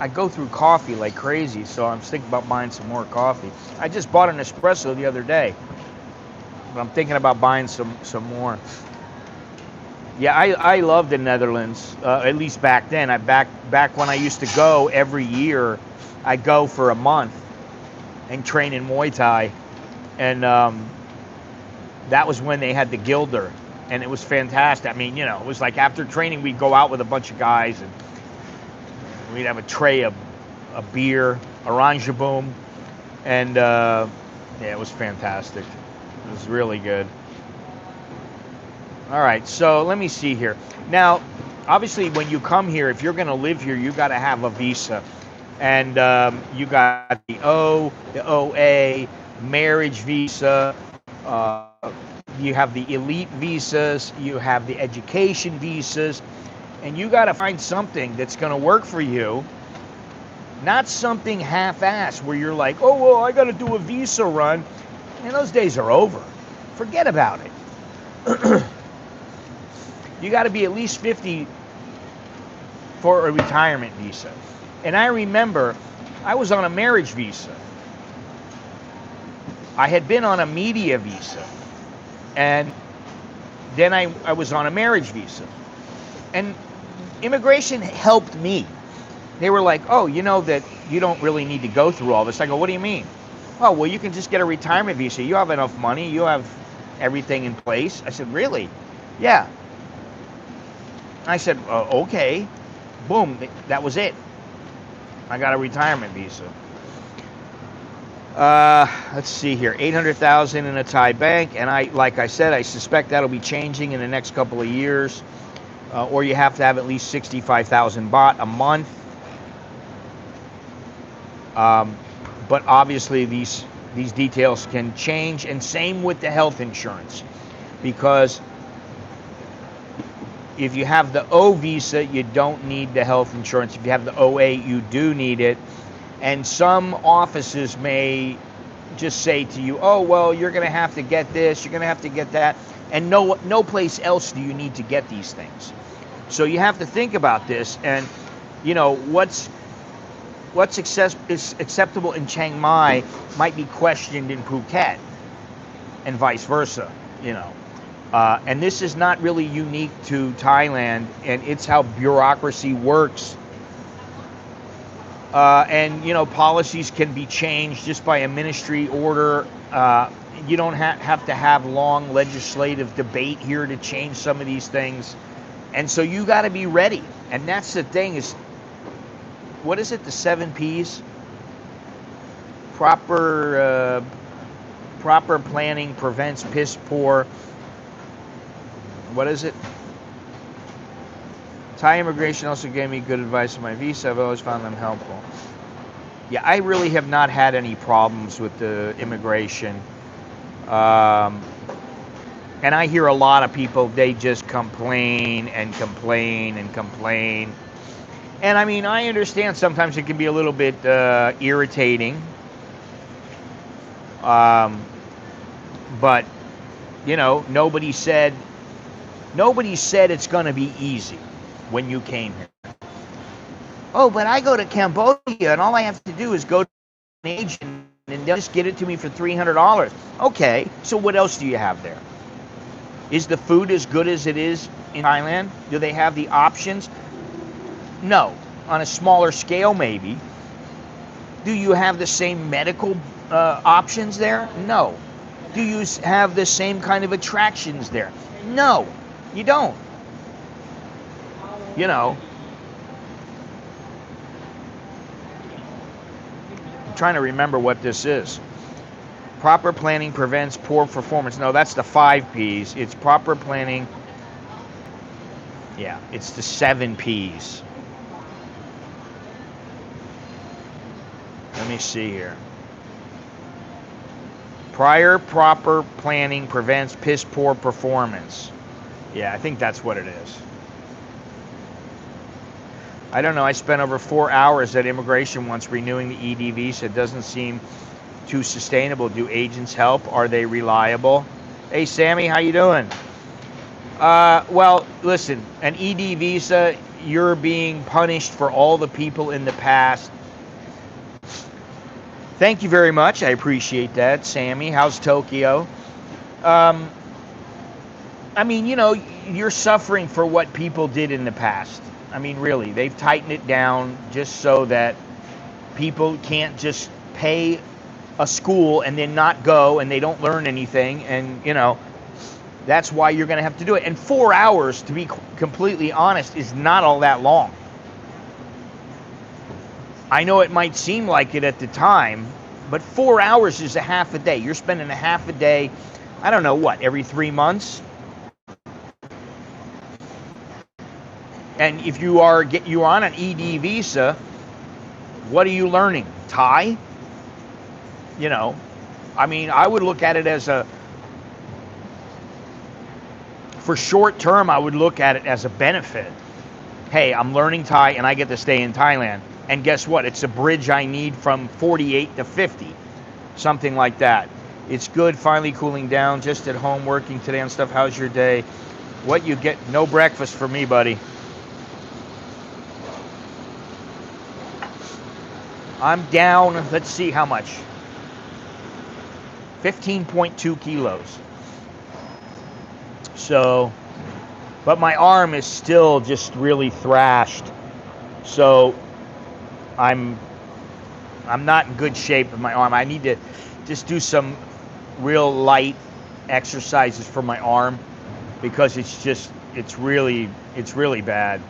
I go through coffee like crazy, so I'm thinking about buying some more coffee. I just bought an espresso the other day, but I'm thinking about buying some more. Yeah, I love the Netherlands, at least back then. Back when I used to go every year, I'd go for a month and train in Muay Thai, and that was when they had the Gilder, and it was fantastic. I mean, it was like after training, we'd go out with a bunch of guys, and we'd have a tray of beer, Orange Boom, and yeah, it was fantastic. It was really good. All right, so let me see here. Now, obviously, when you come here, if you're going to live here, you got to have a visa, and you got the OA, marriage visa. You have the elite visas. You have the education visas. And you got to find something that's going to work for you, not something half-assed where you're like, oh, well, I got to do a visa run. And those days are over. Forget about it. You got to be at least 50 for a retirement visa. And I remember I was on a marriage visa. I had been on a media visa. And then I was on a marriage visa. And immigration helped me. They were like, oh, you know that you don't really need to go through all this. I go, what do you mean? Oh, well, you can just get a retirement visa. You have enough money. You have everything in place. I said, really? Yeah. I said, okay. Boom. That was it. I got a retirement visa. Let's see here. 800,000 in a Thai bank. And like I said, I suspect that'll be changing in the next couple of years. Or you have to have at least 65,000 baht a month. But obviously these details can change, and same with the health insurance, because if you have the O visa, you don't need the health insurance. If you have the OA, you do need it. And some offices may just say to you, oh, well, you're going to have to get this, you're going to have to get that, and no place else do you need to get these things. So you have to think about this, and what's acceptable in Chiang Mai might be questioned in Phuket, and vice versa. And this is not really unique to Thailand, and it's how bureaucracy works. And policies can be changed just by a ministry order. You don't have to have long legislative debate here to change some of these things. And so you got to be ready. And that's the thing is, what is it, the 7 Ps? Proper planning prevents piss poor. What is it? Thai immigration also gave me good advice on my visa. I've always found them helpful. Yeah, I really have not had any problems with the immigration. And I hear a lot of people, they just complain and complain and complain. And I mean, I understand sometimes it can be a little bit irritating. But, nobody said it's going to be easy when you came here. Oh, but I go to Cambodia and all I have to do is go to an agent and they'll just get it to me for $300. Okay, so what else do you have there? Is the food as good as it is in Thailand? Do they have the options? No. On a smaller scale, maybe. Do you have the same medical options there? No. Do you have the same kind of attractions there? No, you don't. I'm trying to remember what this is. Proper planning prevents poor performance. No, that's the 5 Ps. It's proper planning. Yeah, it's the 7 Ps. Let me see here. Prior proper planning prevents piss poor performance. Yeah, I think that's what it is. I don't know. I spent over 4 hours at immigration once renewing the ED visa. It doesn't seem too sustainable. Do agents help? Are they reliable? Hey, Sammy, how you doing? Well, listen, an ED visa, you're being punished for all the people in the past. Thank you very much. I appreciate that, Sammy. How's Tokyo? I mean, you know, you're suffering for what people did in the past. I mean, really, they've tightened it down just so that people can't just pay a school and then not go and they don't learn anything. And, you know, that's why you're going to have to do it. And 4 hours, to be completely honest, is not all that long. I know it might seem like it at the time, but 4 hours is a half a day. You're spending a half a day, I don't know what, every 3 months? And if you're on an ED visa, what are you learning? Thai? You know, I mean, I would look at it as for short term, I would look at it as a benefit. Hey, I'm learning Thai and I get to stay in Thailand. And guess what? It's a bridge I need from 48 to 50, something like that. It's good, finally cooling down, just at home working today on stuff. How's your day? What you get? No breakfast for me, buddy. I'm down, let's see how much. 15.2 kilos. So, but my arm is still just really thrashed. So, I'm not in good shape with my arm. I need to just do some real light exercises for my arm because it's really bad.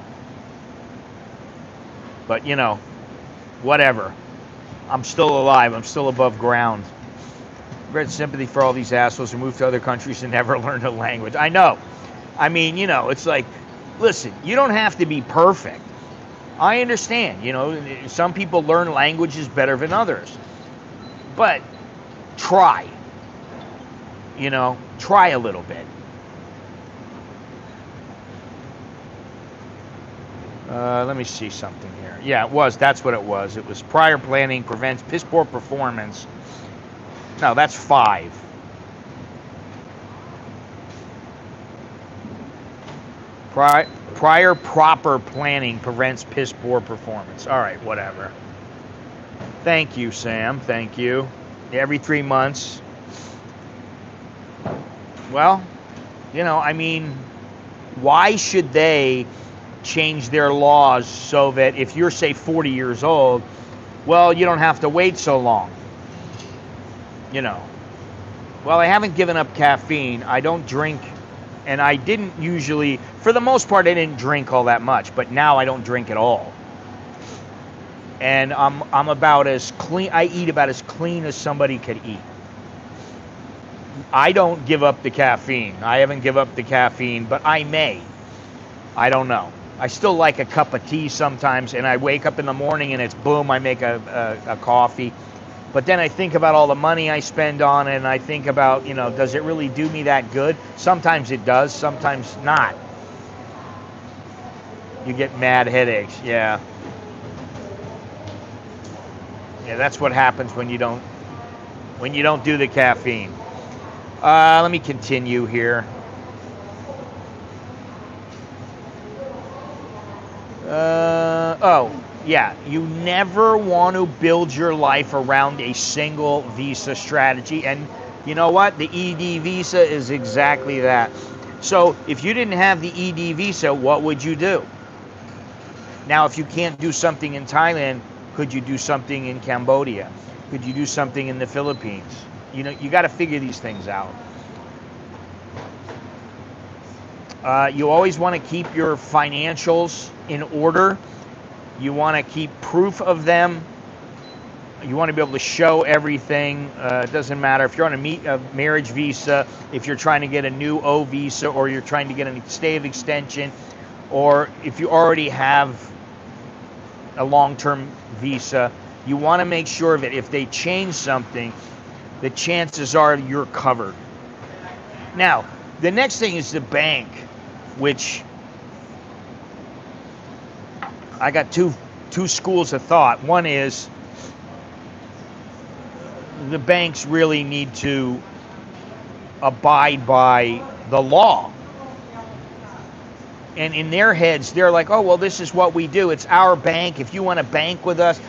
But you know, whatever. I'm still alive. I'm still above ground. Great sympathy for all these assholes who move to other countries and never learn the language. I know. I mean, you know, it's like, listen, you don't have to be perfect. I understand, you know, some people learn languages better than others. But try. You know, try a little bit. Let me see something here. Yeah, that's what it was. It was prior planning prevents piss poor performance. No, that's 5. Prior proper planning prevents piss poor performance. All right, whatever. Thank you, Sam. Thank you. Every 3 months. Well, you know, I mean, why should they change their laws so that if you're, say, 40 years old, well, you don't have to wait so long? You know. Well, I haven't given up caffeine. I don't drink. And I didn't usually, for the most part, I didn't drink all that much. But now I don't drink at all. And I'm about as clean. I eat about as clean as somebody could eat. I don't give up the caffeine. I haven't given up the caffeine, but I may. I don't know. I still like a cup of tea sometimes, and I wake up in the morning and it's boom, I make a coffee. But then I think about all the money I spend on it, and I think about, you know, does it really do me that good? Sometimes it does, sometimes not. You get mad headaches, yeah. Yeah, that's what happens when you don't do the caffeine. Let me continue here. Yeah, you never want to build your life around a single visa strategy. And you know what? The ED visa is exactly that. So if you didn't have the ED visa, what would you do? Now, if you can't do something in Thailand, could you do something in Cambodia? Could you do something in the Philippines? You know, you got to figure these things out. You always want to keep your financials in order. You want to keep proof of them. You want to be able to show everything. It doesn't matter if you're on a marriage visa, if you're trying to get a new O visa, or you're trying to get a stay of extension, or if you already have a long-term visa. You want to make sure that if they change something, the chances are you're covered. Now, the next thing is the bank, which I got two schools of thought. One is the banks really need to abide by the law. And in their heads, they're like, oh, well, this is what we do. It's our bank. If you want to bank with us.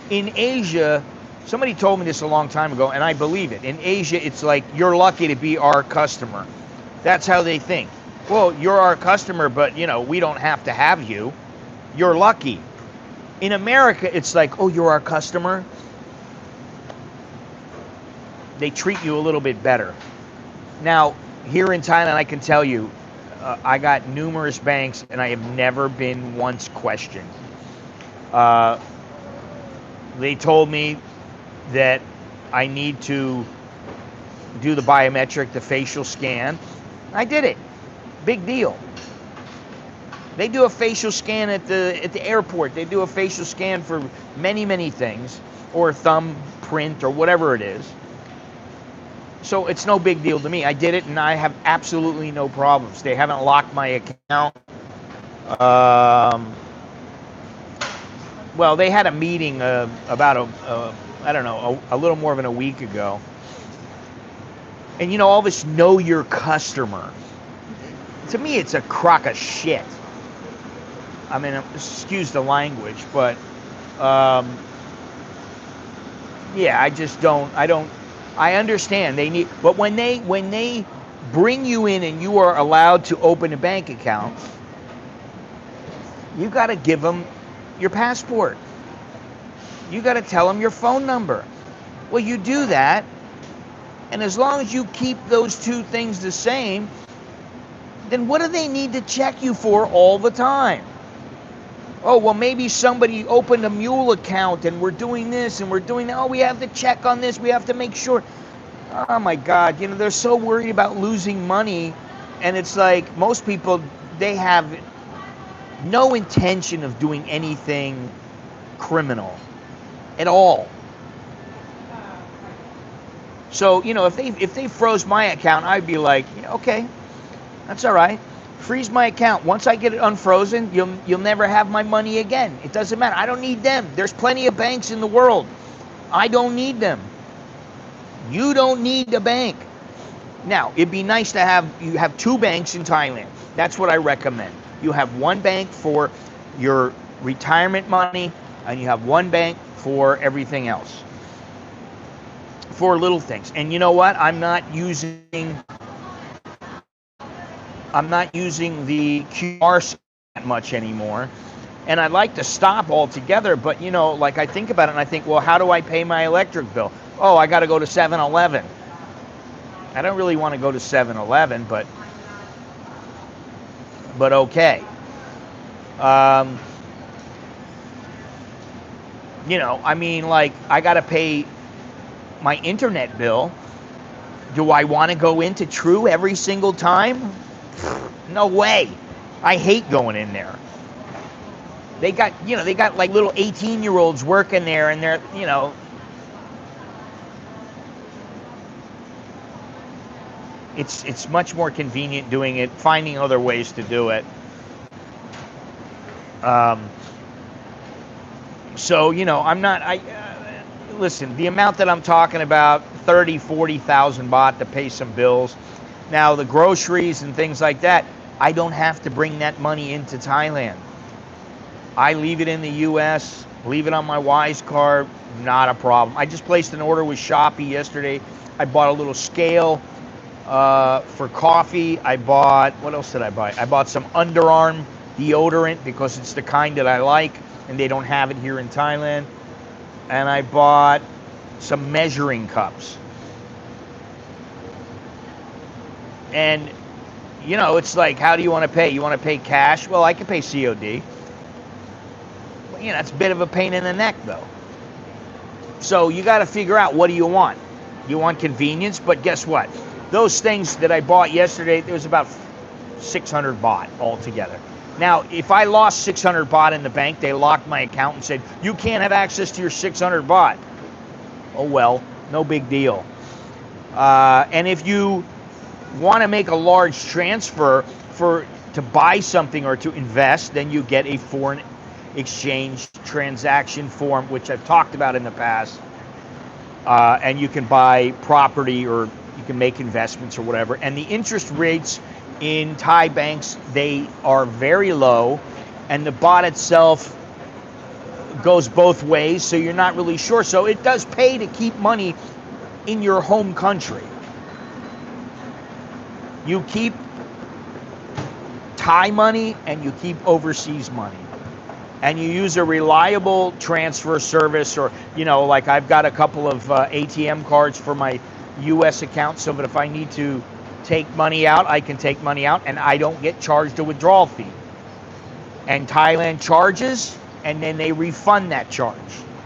In Asia, somebody told me this a long time ago, and I believe it. In Asia, it's like, you're lucky to be our customer. That's how they think. Well, you're our customer, but, you know, we don't have to have you. You're lucky. In America, it's like, oh, you're our customer. They treat you a little bit better. Now, here in Thailand, I can tell you, I got numerous banks, and I have never been once questioned. They told me that I need to do the biometric, the facial scan. I did it. Big deal. They do a facial scan at the airport. They do a facial scan for many things, or a thumbprint, or whatever it is. So it's no big deal to me. I did it, and I have absolutely no problems. They haven't locked my account. Well, they had a meeting about I don't know, a little more than a week ago. And you know, all this know your customer. To me, it's a crock of shit. I mean, excuse the language, but yeah, I understand they need, but when they bring you in and you are allowed to open a bank account, you got to give them your passport. You got to tell them your phone number. Well, you do that, and as long as you keep those two things the same, then what do they need to check you for all the time? Oh, well, maybe somebody opened a mule account and we're doing this and we're doing that. Oh, we have to check on this. We have to make sure. Oh, my God. You know, they're so worried about losing money. And it's like most people, they have no intention of doing anything criminal at all. So, you know, if they froze my account, I'd be like, okay, that's all right. Freeze my account. Once I get it unfrozen, you'll never have my money again. It doesn't matter. I don't need them. There's plenty of banks in the world. I don't need them. You don't need a bank. Now, it'd be nice to have two banks in Thailand. That's what I recommend. You have one bank for your retirement money, and you have one bank for everything else. For little things. And you know what? I'm not using the QR that much anymore, and I'd like to stop altogether, but you know, like I think about it and I think, well, how do I pay my electric bill? Oh, I got to go to 7-Eleven. I don't really want to go to 7-Eleven, but okay. You know, I mean, like, I got to pay my internet bill. Do I want to go into True every single time? No way. I hate going in there. They got like little 18-year-olds working there, and they're, you know, it's much more convenient doing it, finding other ways to do it. So, you know, listen, the amount that I'm talking about, 40,000 baht to pay some bills. Now, the groceries and things like that, I don't have to bring that money into Thailand. I leave it in the U.S., leave it on my Wise card, not a problem. I just placed an order with Shopee yesterday. I bought a little scale for coffee. What else did I buy? I bought some underarm deodorant because it's the kind that I like, and they don't have it here in Thailand. And I bought some measuring cups. And, you know, it's like, how do you want to pay? You want to pay cash? Well, I can pay COD. Well, you know, it's a bit of a pain in the neck, though. So you got to figure out, what do you want? You want convenience, but guess what? Those things that I bought yesterday, it was about 600 baht altogether. Now, if I lost 600 baht in the bank, they locked my account and said, you can't have access to your 600 baht. Oh well, no big deal. And if you want to make a large transfer to buy something or to invest, then you get a foreign exchange transaction form, which I've talked about in the past. And you can buy property or you can make investments or whatever. And the interest rates in Thai banks, they are very low, and the baht itself goes both ways, so you're not really sure. So it does pay to keep money in your home country. You keep Thai money and you keep overseas money. And you use a reliable transfer service, or, like I've got a couple of ATM cards for my US account, so that if I need to take money out, I can take money out and I don't get charged a withdrawal fee. And Thailand charges, and then they refund that charge.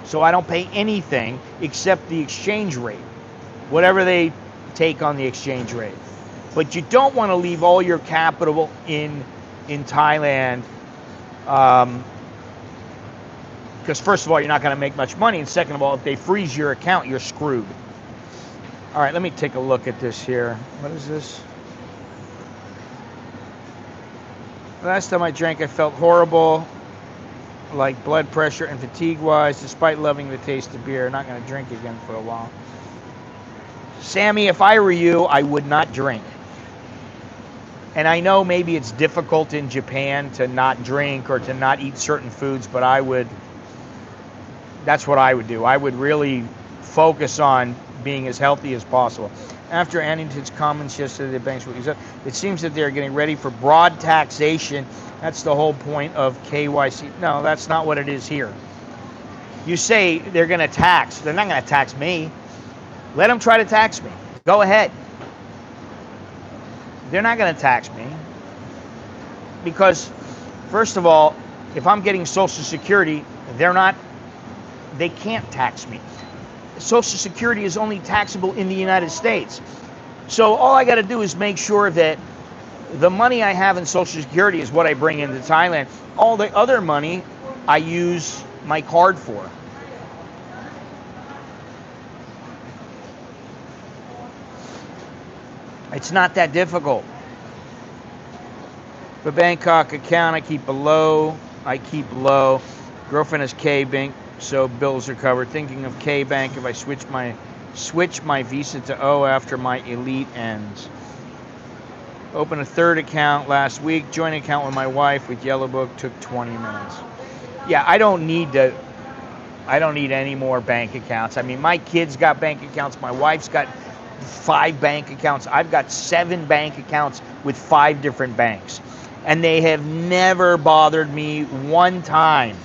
So I don't pay anything except the exchange rate, whatever they take on the exchange rate. But you don't want to leave all your capital in Thailand, because first of all, you're not going to make much money, and second of all, if they freeze your account, you're screwed. All right, let me take a look at this here. What is this? Last time I drank, I felt horrible, like blood pressure and fatigue-wise, despite loving the taste of beer. Not going to drink again for a while. Sammy, if I were you, I would not drink. And I know maybe it's difficult in Japan to not drink or to not eat certain foods, but that's what I would do. I would really focus on being as healthy as possible. After Annington's comments yesterday, the banks were, it seems that they're getting ready for broad taxation. That's the whole point of KYC. No, that's not what it is here. You say they're going to tax. They're not going to tax me. Let them try to tax me. Go ahead. They're not going to tax me. Because, first of all, if I'm getting Social Security, they can't tax me. Social Security is only taxable in the United States. So all I got to do is make sure that the money I have in Social Security is what I bring into Thailand. All the other money I use my card for. It's not that difficult. The Bangkok account I keep low. Girlfriend has K-Bank, so bills are covered. Thinking of K-Bank if I switch my Visa to O after my elite ends. Opened a third account last week. Joint account with my wife with Yellow Book. Took 20 minutes. Yeah, I don't need any more bank accounts. I mean, my kids got bank accounts. My wife's got 5 bank accounts. I've got 7 bank accounts with 5 different banks. And they have never bothered me one time.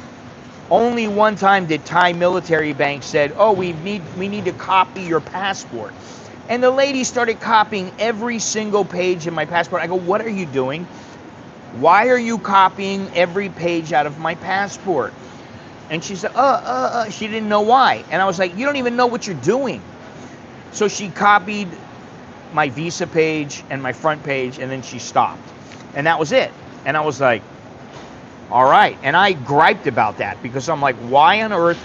Only one time did Thai military bank said, oh, we need to copy your passport. And the lady started copying every single page in my passport. I go, what are you doing? Why are you copying every page out of my passport? And she said, she didn't know why. And I was like, you don't even know what you're doing. So she copied my Visa page and my front page, and then she stopped. And that was it. And I was like, all right. And I griped about that because I'm like, why on earth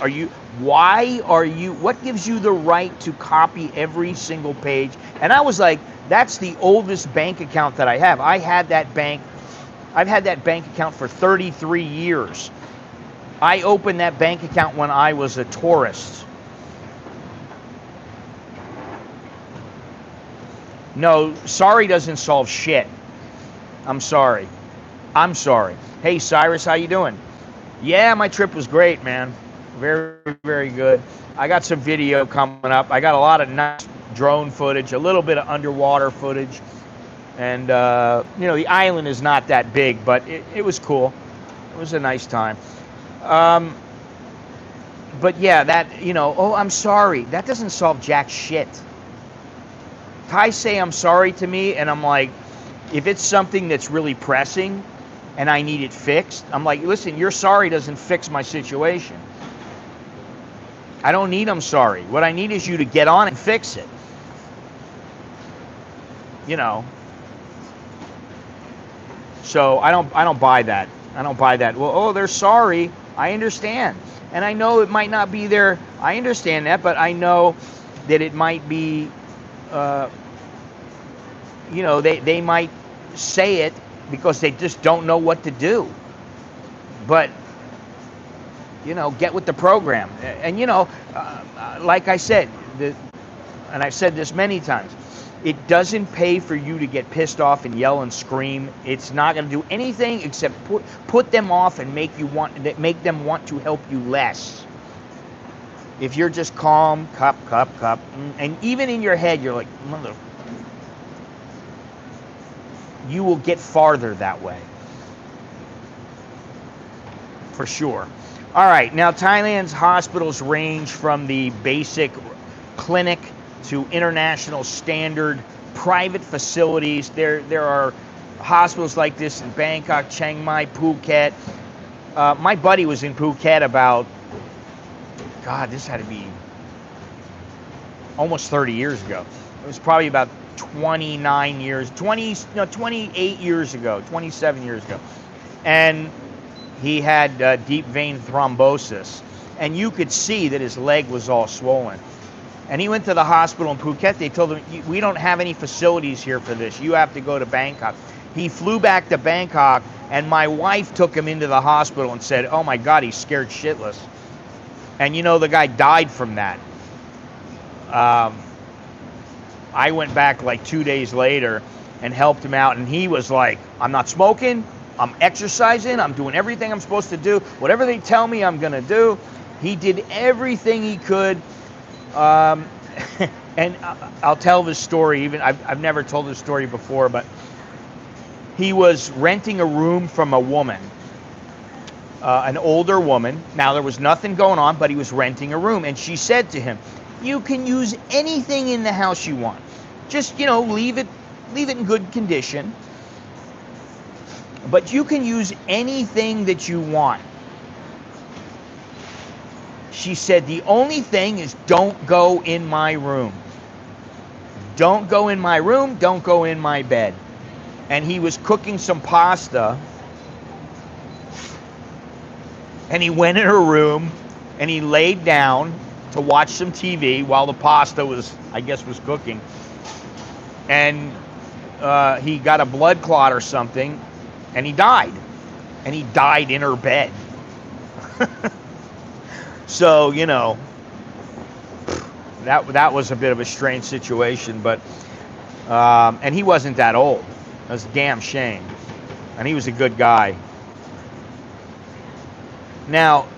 what gives you the right to copy every single page? And I was like, that's the oldest bank account that I have. I've had that bank account for 33 years. I opened that bank account when I was a tourist. No, sorry doesn't solve shit. I'm sorry. Hey, Cyrus, how you doing? Yeah, my trip was great, man. Very, very good. I got some video coming up. I got a lot of nice drone footage, a little bit of underwater footage. And, the island is not that big, but it was cool. It was a nice time. But yeah, I'm sorry. That doesn't solve jack shit. Thai say I'm sorry to me, and I'm like, if it's something that's really pressing and I need it fixed, I'm like, listen, your sorry doesn't fix my situation. I don't need I'm sorry. What I need is you to get on and fix it. So I don't buy that. I don't buy that. Well, oh, they're sorry. I understand. And I know it might not be their, I understand that, but I know that it might be, uh, they might say it because they just don't know what to do. But, get with the program. And, like I said, and I've said this many times, it doesn't pay for you to get pissed off and yell and scream. It's not going to do anything except put them off and make them want to help you less. If you're just calm, cup, and even in your head you're like, mother, you will get farther that way. For sure. All right, now Thailand's hospitals range from the basic clinic to international standard private facilities. There are hospitals like this in Bangkok, Chiang Mai, Phuket. My buddy was in Phuket about, God, this had to be almost 30 years ago. It was probably about 28 years ago, 27 years ago. And he had deep vein thrombosis. And you could see that his leg was all swollen. And he went to the hospital in Phuket. They told him, we don't have any facilities here for this. You have to go to Bangkok. He flew back to Bangkok, and my wife took him into the hospital and said, oh my God, he's scared shitless. And the guy died from that. I went back like 2 days later and helped him out, and he was like, I'm not smoking, I'm exercising, I'm doing everything I'm supposed to do. Whatever they tell me, I'm going to do. He did everything he could. And I'll tell this story. Even I've never told this story before, but he was renting a room from a woman, an older woman. Now there was nothing going on, but he was renting a room, and she said to him, "You can use anything in the house you want. Just leave it in good condition. But you can use anything that you want." She said, the only thing is don't go in my room. Don't go in my room, don't go in my bed. And he was cooking some pasta. And he went in her room and he laid down to watch some TV while the pasta was cooking. And he got a blood clot or something, and he died. And he died in her bed. So, that was a bit of a strange situation, but, and he wasn't that old. That was a damn shame. And he was a good guy. Now,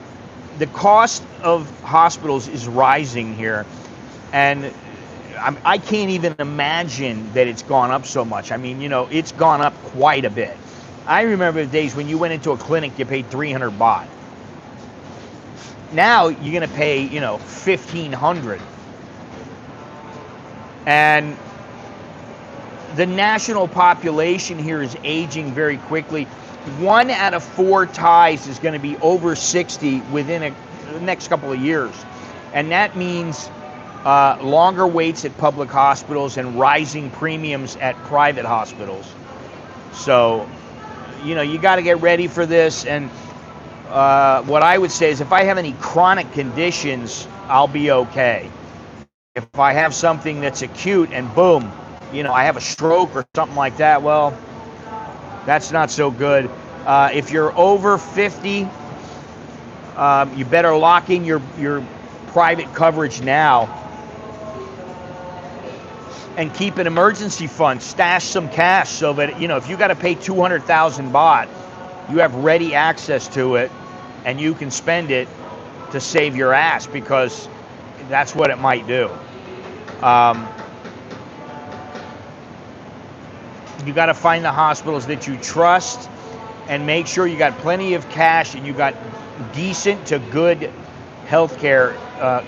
the cost of hospitals is rising here, and I can't even imagine that it's gone up so much. I mean, it's gone up quite a bit. I remember the days when you went into a clinic, you paid 300 baht. Now you're going to pay, 1,500. And the national population here is aging very quickly. 1 out of 4 Thais is going to be over 60 within the next couple of years. And that means longer waits at public hospitals and rising premiums at private hospitals. So, you got to get ready for this. And what I would say is if I have any chronic conditions, I'll be okay. If I have something that's acute and boom, I have a stroke or something like that, well, that's not so good. If you're over 50, you better lock in your private coverage now and keep an emergency fund. Stash some cash so that, if you got to pay 200,000 baht, you have ready access to it and you can spend it to save your ass, because that's what it might do. You got to find the hospitals that you trust and make sure you got plenty of cash and you got decent to good healthcare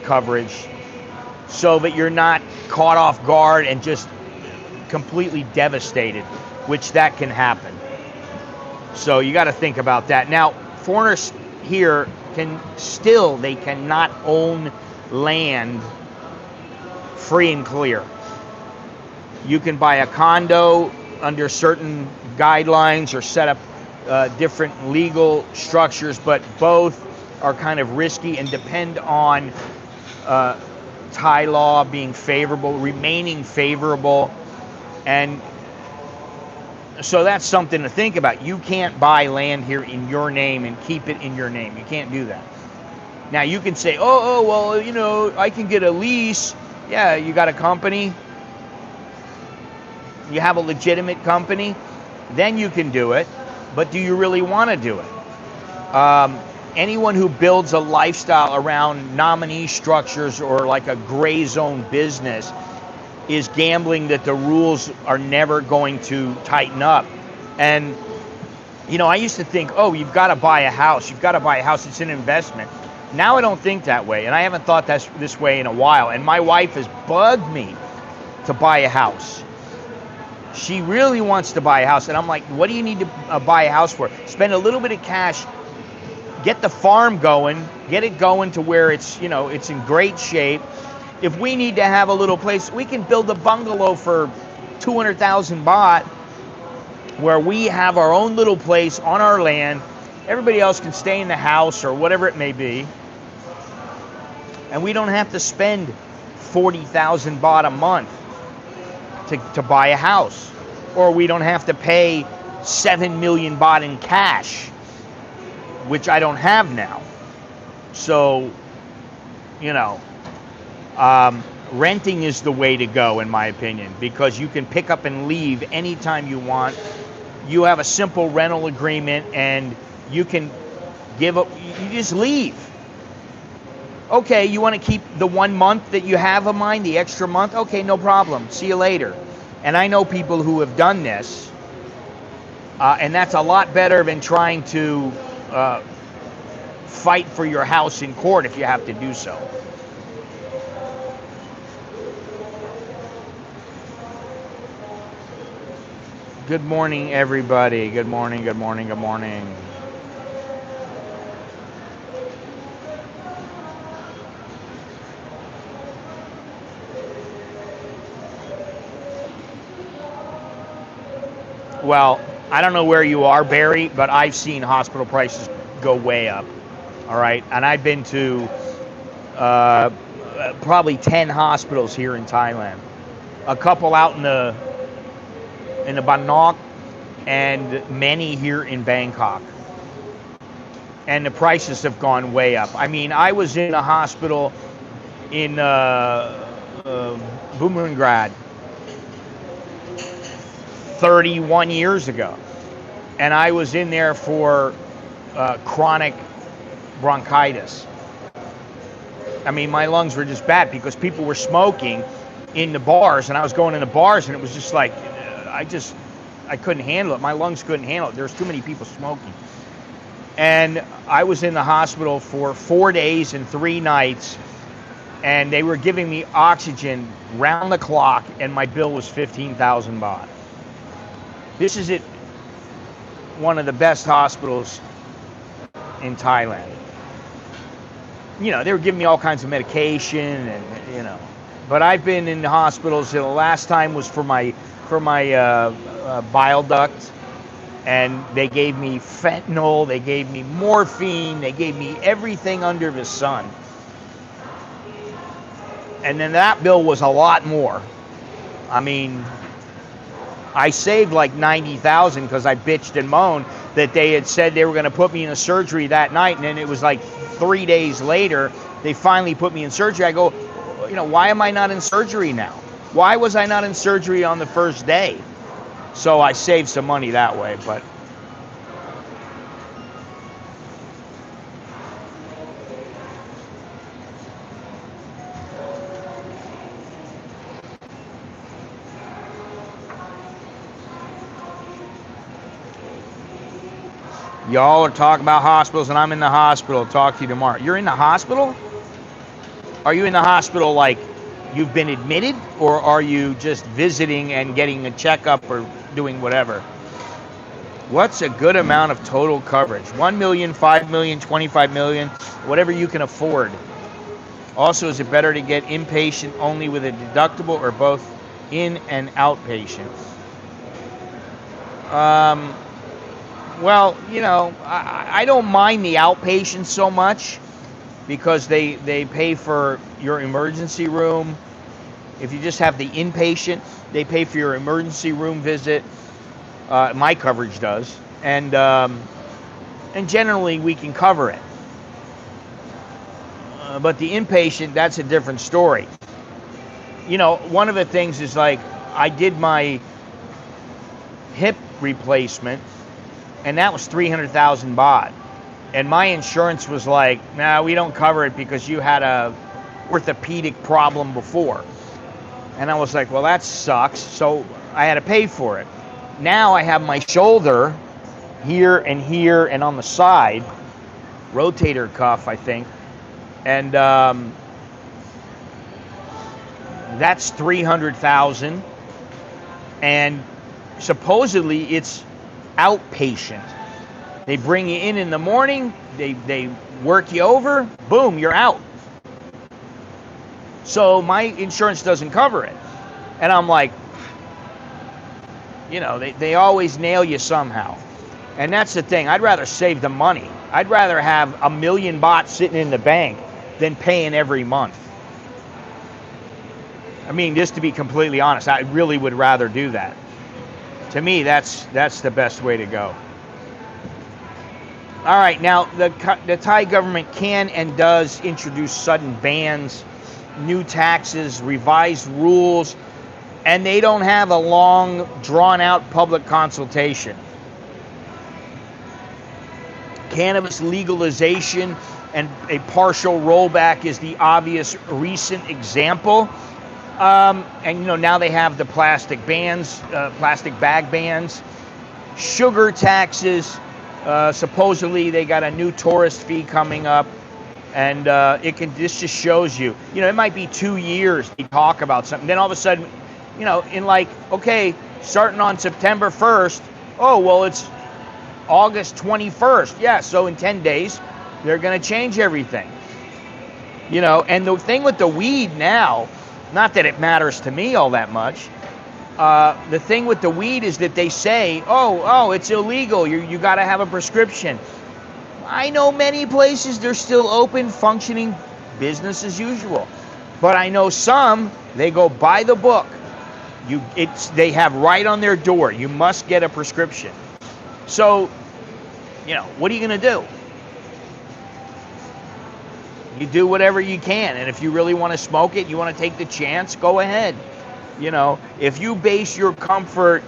coverage, so that you're not caught off guard and just completely devastated, which that can happen. So you got to think about that. Now, foreigners here they cannot own land free and clear. You can buy a condo under certain guidelines or set up different legal structures, but both are kind of risky and depend on Thai law being favorable, remaining favorable, and so that's something to think about. You can't buy land here in your name and keep it in your name. You can't do that. Now you can say, well, you know, I can get a lease. Yeah, you got a company. You have a legitimate company. Then you can do it. But do you really want to do it? Anyone who builds a lifestyle around nominee structures or like a gray zone business is gambling that the rules are never going to tighten up. And, you know, I used to think, oh, you've got to buy a house. You've got to buy a house. It's an investment. Now I don't think that way, and I haven't thought this way in a while. And my wife has bugged me to buy a house. She really wants to buy a house, and I'm like, what do you need to buy a house for? Spend a little bit of cash, get the farm going, get it going to where it's, you know, it's in great shape. If we need to have a little place, we can build a bungalow for 200,000 baht where we have our own little place on our land. Everybody else can stay in the house or whatever it may be. And we don't have to spend 40,000 baht a month to buy a house. Or we don't have to pay 7 million baht in cash, which I don't have now. So, you know, renting is the way to go, in my opinion, because you can pick up and leave anytime you want. You have a simple rental agreement, and you can give up, you just leave. Okay, you want to keep the 1 month that you have of mine, the extra month? Okay, no problem. See you later. And I know people who have done this, and that's a lot better than trying to fight for your house in court if you have to do so. Good morning, everybody. Good morning, good morning, good morning. Well, I don't know where you are, Barry, but I've seen hospital prices go way up. All right, and I've been to probably 10 hospitals here in Thailand. A couple out in the Ban Nok, and many here in Bangkok. And the prices have gone way up. I mean, I was in a hospital in Bumrungrad 31 years ago. And I was in there for chronic bronchitis. I mean, my lungs were just bad because people were smoking in the bars, and I was going in the bars, and it was just like, I couldn't handle it. My lungs couldn't handle it. There was too many people smoking. And I was in the hospital for 4 days and 3 nights, and they were giving me oxygen round the clock, and my bill was 15,000 baht. This is at one of the best hospitals in Thailand. You know, they were giving me all kinds of medication, and, you know. But I've been in the hospitals. The last time was for my bile duct, and they gave me fentanyl, they gave me morphine, they gave me everything under the sun. And then that bill was a lot more. I mean, I saved like 90,000 because I bitched and moaned that they had said they were going to put me in a surgery that night, and then it was like 3 days later they finally put me in surgery. I go, you know, why am I not in surgery now? Why was I not in surgery on the first day? So I saved some money that way, but y'all are talking about hospitals, and I'm in the hospital. Talk to you tomorrow. You're in the hospital? Are you in the hospital like you've been admitted, or are you just visiting and getting a checkup or doing whatever? What's a good amount of total coverage? 1 million, 5 million, 25 million, whatever you can afford. Also, is it better to get inpatient only with a deductible or both in and outpatient? Um, well, I don't mind the outpatient so much because they pay for your emergency room. If you just have the inpatient, they pay for your emergency room visit. My coverage does, and generally we can cover it. But the inpatient, that's a different story. One of the things is like I did my hip replacement, and that was 300,000 baht. And my insurance was like, nah, we don't cover it because you had a orthopedic problem before. And I was like, well, that sucks. So I had to pay for it. Now I have my shoulder here and on the side, rotator cuff, I think. And that's 300,000. And supposedly it's outpatient. They bring you in the morning, they work you over, boom, you're out. So my insurance doesn't cover it. And I'm like, they always nail you somehow. And that's the thing. I'd rather save the money. I'd rather have 1 million baht sitting in the bank than paying every month. I mean, just to be completely honest, I really would rather do that. To me, that's the best way to go. All right, now the Thai government can and does introduce sudden bans, new taxes, revised rules, and they don't have a long, drawn-out public consultation. Cannabis legalization and a partial rollback is the obvious recent example. And now they have the plastic bans, plastic bag bans, sugar taxes. Supposedly they got a new tourist fee coming up, and this just shows you, it might be 2 years they talk about something, then all of a sudden, in like, okay, starting on September 1st, oh well, it's August 21st, yeah, so in 10 days they're going to change everything. And the thing with the weed now, not that it matters to me all that much, the thing with the weed is that they say, oh, it's illegal. You got to have a prescription. I know many places they're still open, functioning, business as usual. But I know some, they go by the book. They have right on their door, you must get a prescription. So, what are you going to do? You do whatever you can. And if you really want to smoke it, you want to take the chance, go ahead. If you base your comfort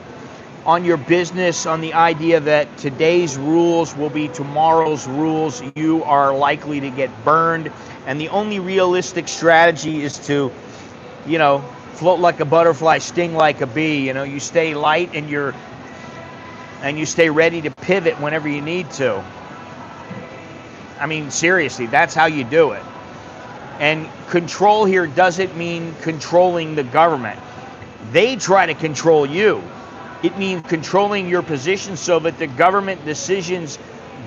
on your business, on the idea that today's rules will be tomorrow's rules, you are likely to get burned. And the only realistic strategy is to, float like a butterfly, sting like a bee. You stay light and you stay ready to pivot whenever you need to. I mean, seriously, that's how you do it. And control here doesn't mean controlling the government. They try to control you. It means controlling your position so that the government decisions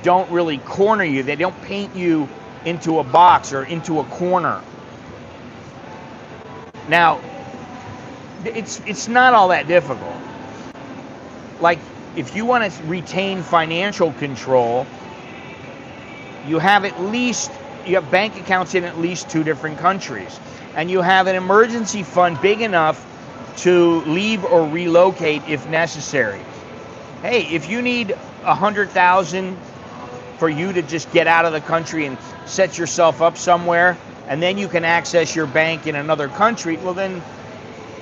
don't really corner you. They don't paint you into a box or into a corner. Now, it's not all that difficult. Like, if you want to retain financial control, you have bank accounts in at least 2 different countries, and you have an emergency fund big enough to leave or relocate if necessary. Hey, if you need 100,000 for you to just get out of the country and set yourself up somewhere, and then you can access your bank in another country, well then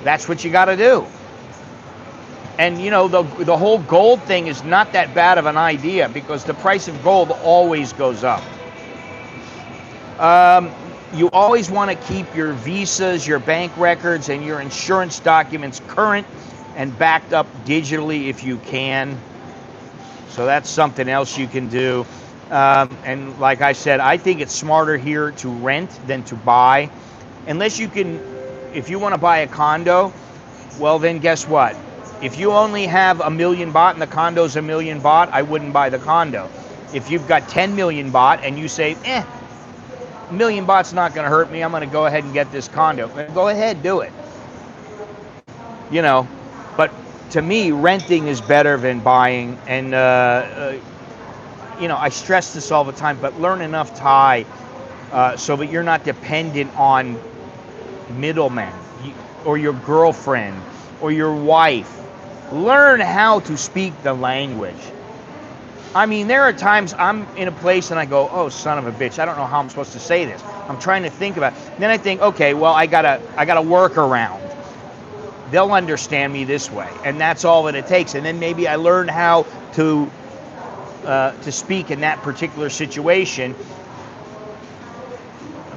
that's what you got to do. And the whole gold thing is not that bad of an idea because the price of gold always goes up. You always want to keep your visas, your bank records, and your insurance documents current and backed up digitally if you can. So that's something else you can do. And like I said, I think it's smarter here to rent than to buy. Unless if you want to buy a condo, well then guess what? If you only have 1 million baht and the condo's 1 million baht, I wouldn't buy the condo. If you've got 10 million baht and you say, 1 million baht's not going to hurt me, I'm going to go ahead and get this condo. Go ahead, do it. But to me, renting is better than buying. And I stress this all the time, but learn enough Thai so that you're not dependent on middlemen or your girlfriend or your wife. Learn how to speak the language. I mean, there are times I'm in a place and I go, oh, son of a bitch, I don't know how I'm supposed to say this. I'm trying to think about it. Then I think, okay, well, I gotta work around. They'll understand me this way, and that's all that it takes. And then maybe I learn how to speak in that particular situation.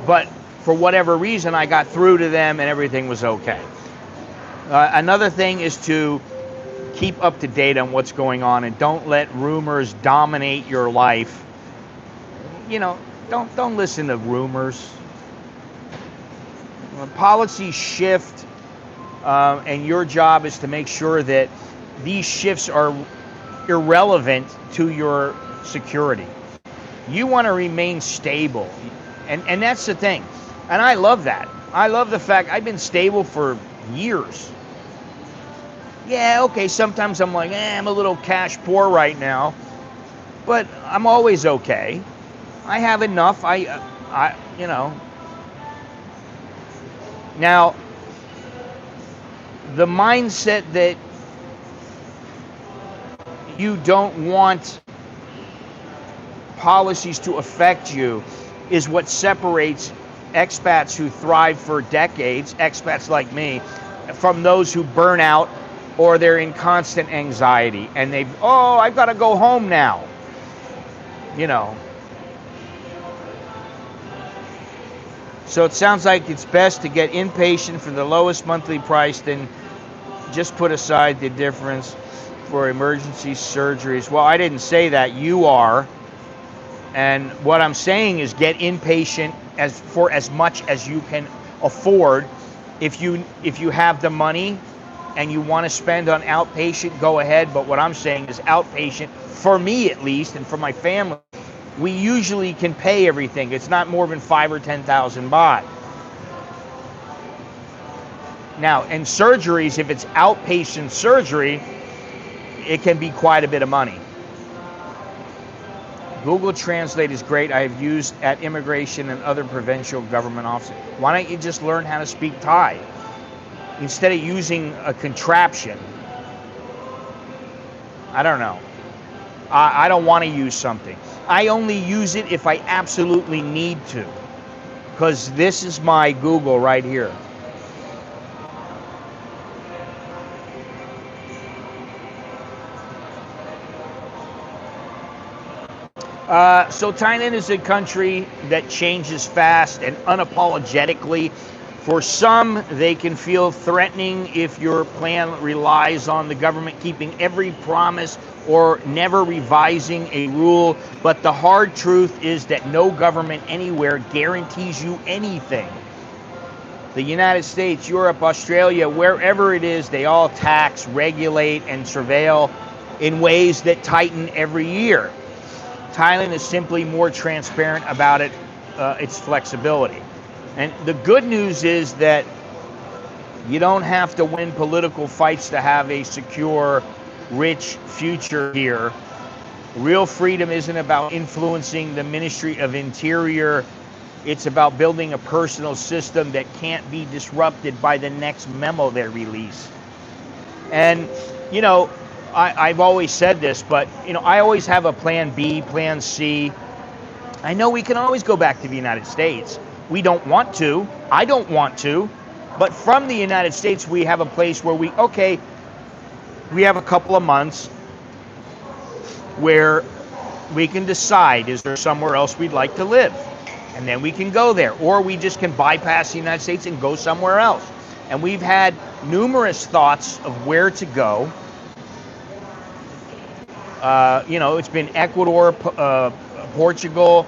But for whatever reason, I got through to them and everything was okay. Another thing is to keep up to date on what's going on and don't let rumors dominate your life. Don't listen to rumors. When policies shift, and your job is to make sure that these shifts are irrelevant to your security. You want to remain stable. And that's the thing. And I love that. I love the fact I've been stable for years. Yeah, okay, sometimes I'm like, I'm a little cash poor right now. But I'm always okay. I have enough. Now, the mindset that you don't want policies to affect you is what separates expats who thrive for decades, expats like me, from those who burn out or they're in constant anxiety and I've got to go home now. So it sounds like it's best to get inpatient for the lowest monthly price, then just put aside the difference for emergency surgeries. Well, I didn't say that. You are. And what I'm saying is get inpatient for as much as you can afford. If you have the money and you want to spend on outpatient, go ahead. But what I'm saying is outpatient, for me at least, and for my family, we usually can pay everything. It's not more than 5,000 or 10,000 baht. Now, in surgeries, if it's outpatient surgery, it can be quite a bit of money. Google Translate is great. I have used at immigration and other provincial government offices. Why don't you just learn how to speak Thai instead of using a contraption? I don't know. I don't want to use something. I only use it if I absolutely need to, because this is my Google right here. So Thailand is a country that changes fast and unapologetically. For some, they can feel threatening if your plan relies on the government keeping every promise or never revising a rule. But the hard truth is that no government anywhere guarantees you anything. The United States, Europe, Australia, wherever it is, they all tax, regulate, and surveil in ways that tighten every year. Thailand is simply more transparent about its flexibility. And the good news is that you don't have to win political fights to have a secure, rich future here. Real freedom isn't about influencing the Ministry of Interior. It's about building a personal system that can't be disrupted by the next memo they release. And, I've always said this, but I always have a plan B, plan C. I know we can always go back to the United States. We don't want to. I don't want to. But from the United States, we have a place where we have a couple of months where we can decide, is there somewhere else we'd like to live? And then we can go there. Or we just can bypass the United States and go somewhere else. And we've had numerous thoughts of where to go. It's been Ecuador, Portugal.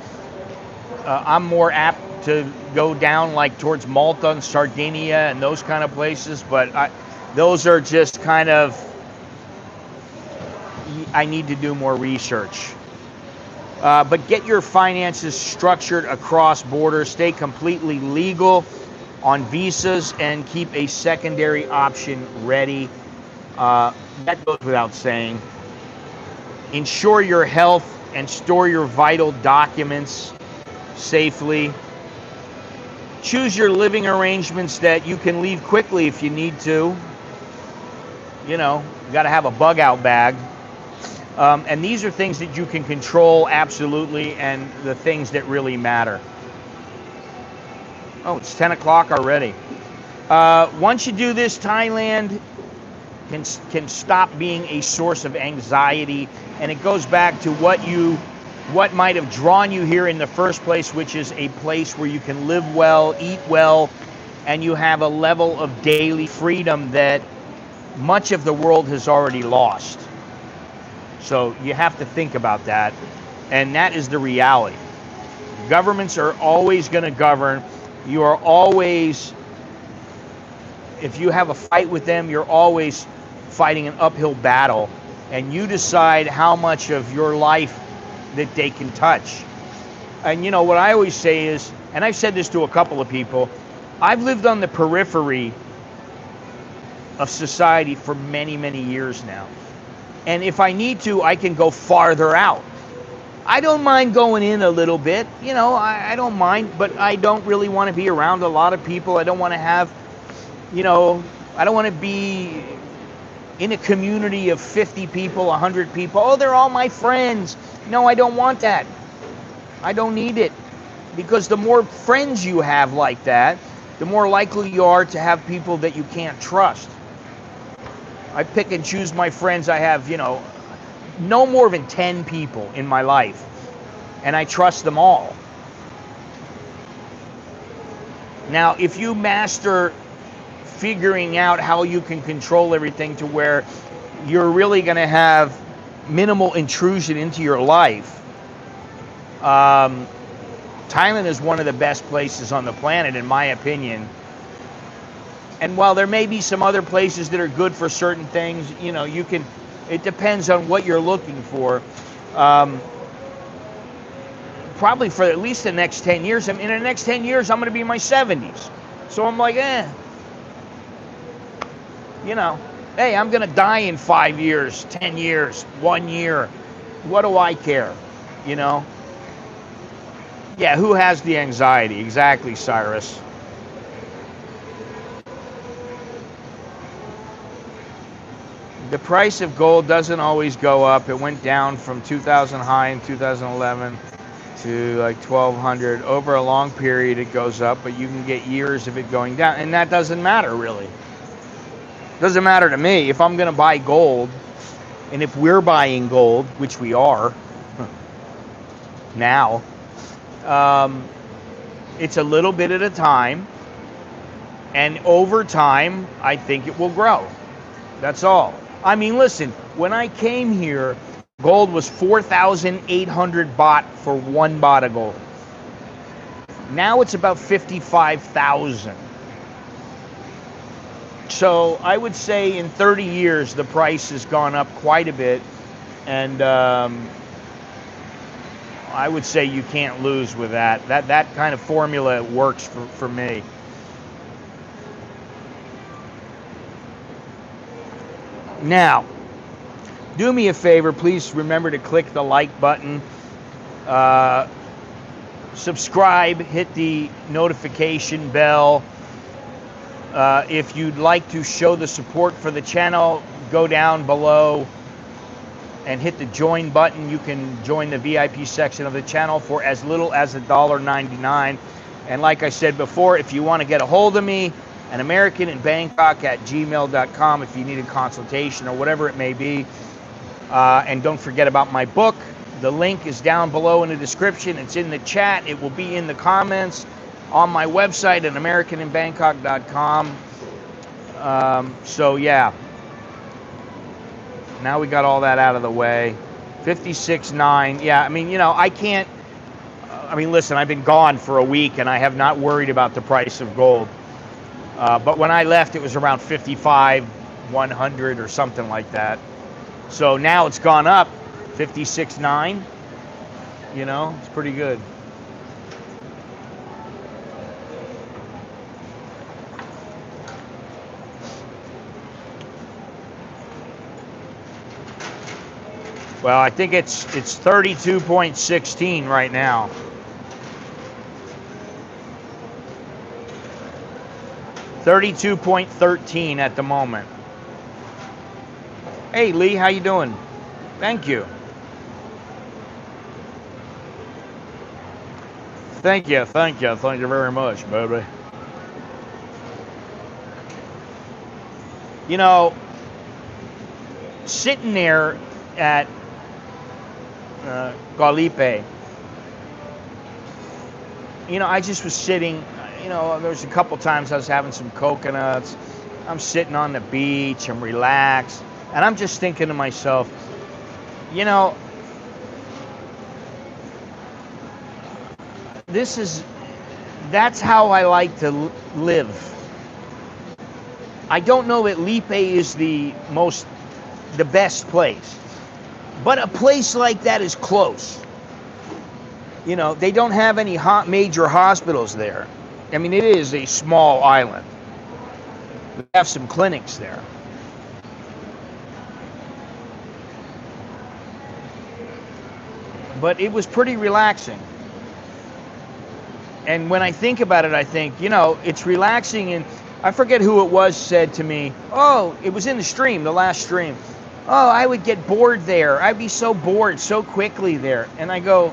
I'm more apt to go down like towards Malta and Sardinia and those kind of places, but those are just kind of, I need to do more research. But get your finances structured across borders, stay completely legal on visas, and keep a secondary option ready. That goes without saying. Ensure your health and store your vital documents safely. Choose your living arrangements that you can leave quickly if you need to. You know, you got to have a bug out bag. And these are things that you can control absolutely, and the things that really matter. Oh, it's 10 o'clock already. Once you do this, Thailand can stop being a source of anxiety, and it goes back to what might have drawn you here in the first place, which is a place where you can live well, eat well, and you have a level of daily freedom that much of the world has already lost. So you have to think about that, and that is the reality. Governments are always going to govern. You are always, if you have a fight with them, you're always fighting an uphill battle, and you decide how much of your life that they can touch. And you know what I always say is, and I've said this to a couple of people, I've lived on the periphery of society for many, many years now. And if I need to, I can go farther out. I don't mind going in a little bit, you know, I don't mind, but I don't really want to be around a lot of people. I don't want to have, you know, I don't want to be in a community of 50 people, 100 people. Oh, they're all my friends. No, I don't want that. I don't need it. Because the more friends you have like that, the more likely you are to have people that you can't trust. I pick and choose my friends. I have, you know, no more than 10 people in my life, and I trust them all. Now, if you master figuring out how you can control everything to where you're really going to have minimal intrusion into your life, Thailand is one of the best places on the planet, in my opinion. And while there may be some other places that are good for certain things, you know, you can, it depends on what you're looking for. Probably for at least the next 10 years. I mean, in the next 10 years, I'm going to be in my 70s. So I'm like, you know, hey, I'm going to die in 5 years, 10 years, 1 year. What do I care? You know? Yeah, who has the anxiety? Exactly, Cyrus. The price of gold doesn't always go up. It went down from 2000 high in 2011 to like 1200. Over a long period it goes up, but you can get years of it going down, and that doesn't matter really. Doesn't matter to me. If I'm going to buy gold, and if we're buying gold, which we are now, it's a little bit at a time, and over time I think it will grow. That's all. I mean, listen, when I came here, gold was 4,800 baht for 1 baht of gold. Now it's about 55,000. So I would say in 30 years, the price has gone up quite a bit. And I would say you can't lose with that. That kind of formula works for me. Now, do me a favor, please remember to click the like button, subscribe, hit the notification bell. If you'd like to show the support for the channel, go down below and hit the join button. You can join the VIP section of the channel for as little as $1.99. And like I said before, if you want to get a hold of me, an American in Bangkok at gmail.com if you need a consultation or whatever it may be. And don't forget about my book. The link is down below in the description. It's in the chat. It will be in the comments on my website at americaninbangkok.com. So yeah, now we got all that out of the way. 56.9. Yeah, I mean, you know, I can't. I mean, listen, I've been gone for a week and I have not worried about the price of gold. But when I left, it was around 55,100 or something like that. So now it's gone up 56.9. You know, it's pretty good. Well, I think it's 32.16 right now. $32.13 at the moment. Hey Lee, how you doing? Thank you. Thank you very much, baby. You know, sitting there at Galipe, you know, I just was sitting, you know, there was a couple times I was having some coconuts. I'm sitting on the beach, I'm relaxed, and I'm just thinking to myself, you know, that's how I like to live. I don't know that Lipe is the best place, but a place like that is close. You know, they don't have any major hospitals there. I mean, it is a small island. We have some clinics there. But it was pretty relaxing. And when I think about it, I think, you know, it's relaxing. And I forget who it was said to me, oh, it was in the stream, the last stream. Oh, I would get bored there. I'd be so bored so quickly there. And I go,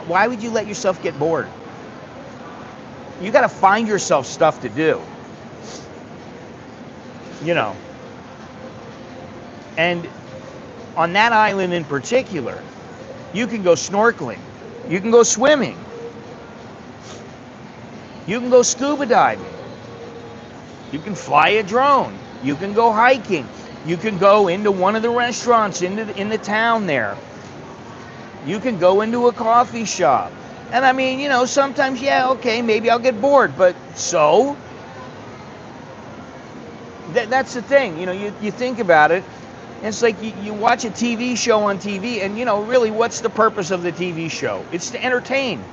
why would you let yourself get bored? You got to find yourself stuff to do. You know. And on that island in particular, you can go snorkeling. You can go swimming. You can go scuba diving. You can fly a drone. You can go hiking. You can go into one of the restaurants in the town there. You can go into a coffee shop. And I mean, you know, sometimes, yeah, okay, maybe I'll get bored, but so? That's the thing. You know, you think about it, and it's like you watch a TV show on TV, and, you know, really, what's the purpose of the TV show? It's to entertain.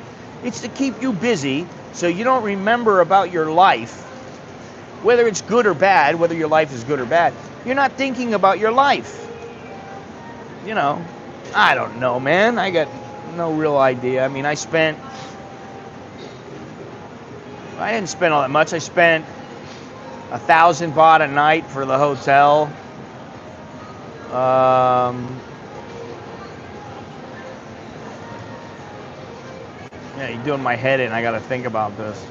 It's to keep you busy so you don't remember about your life, whether it's good or bad, whether your life is good or bad. You're not thinking about your life. You know, I don't know, man. I got no real idea. I mean, I didn't spend all that much. I spent 1,000 baht a night for the hotel. Yeah, you're doing my head in. I got to think about this.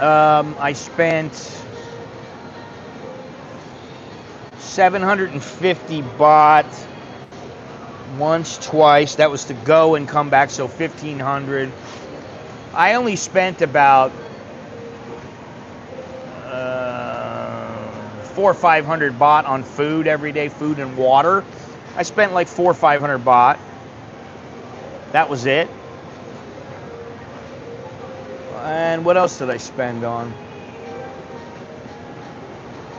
I spent 750 baht once, twice. That was to go and come back, so 1,500. I only spent about 400 or 500 baht on food every day, food and water. I spent like 400 or 500 baht. That was it. And what else did I spend on?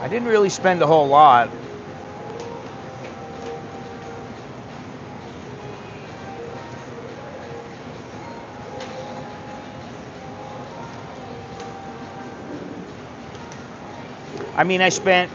I didn't really spend a whole lot. I mean, I spent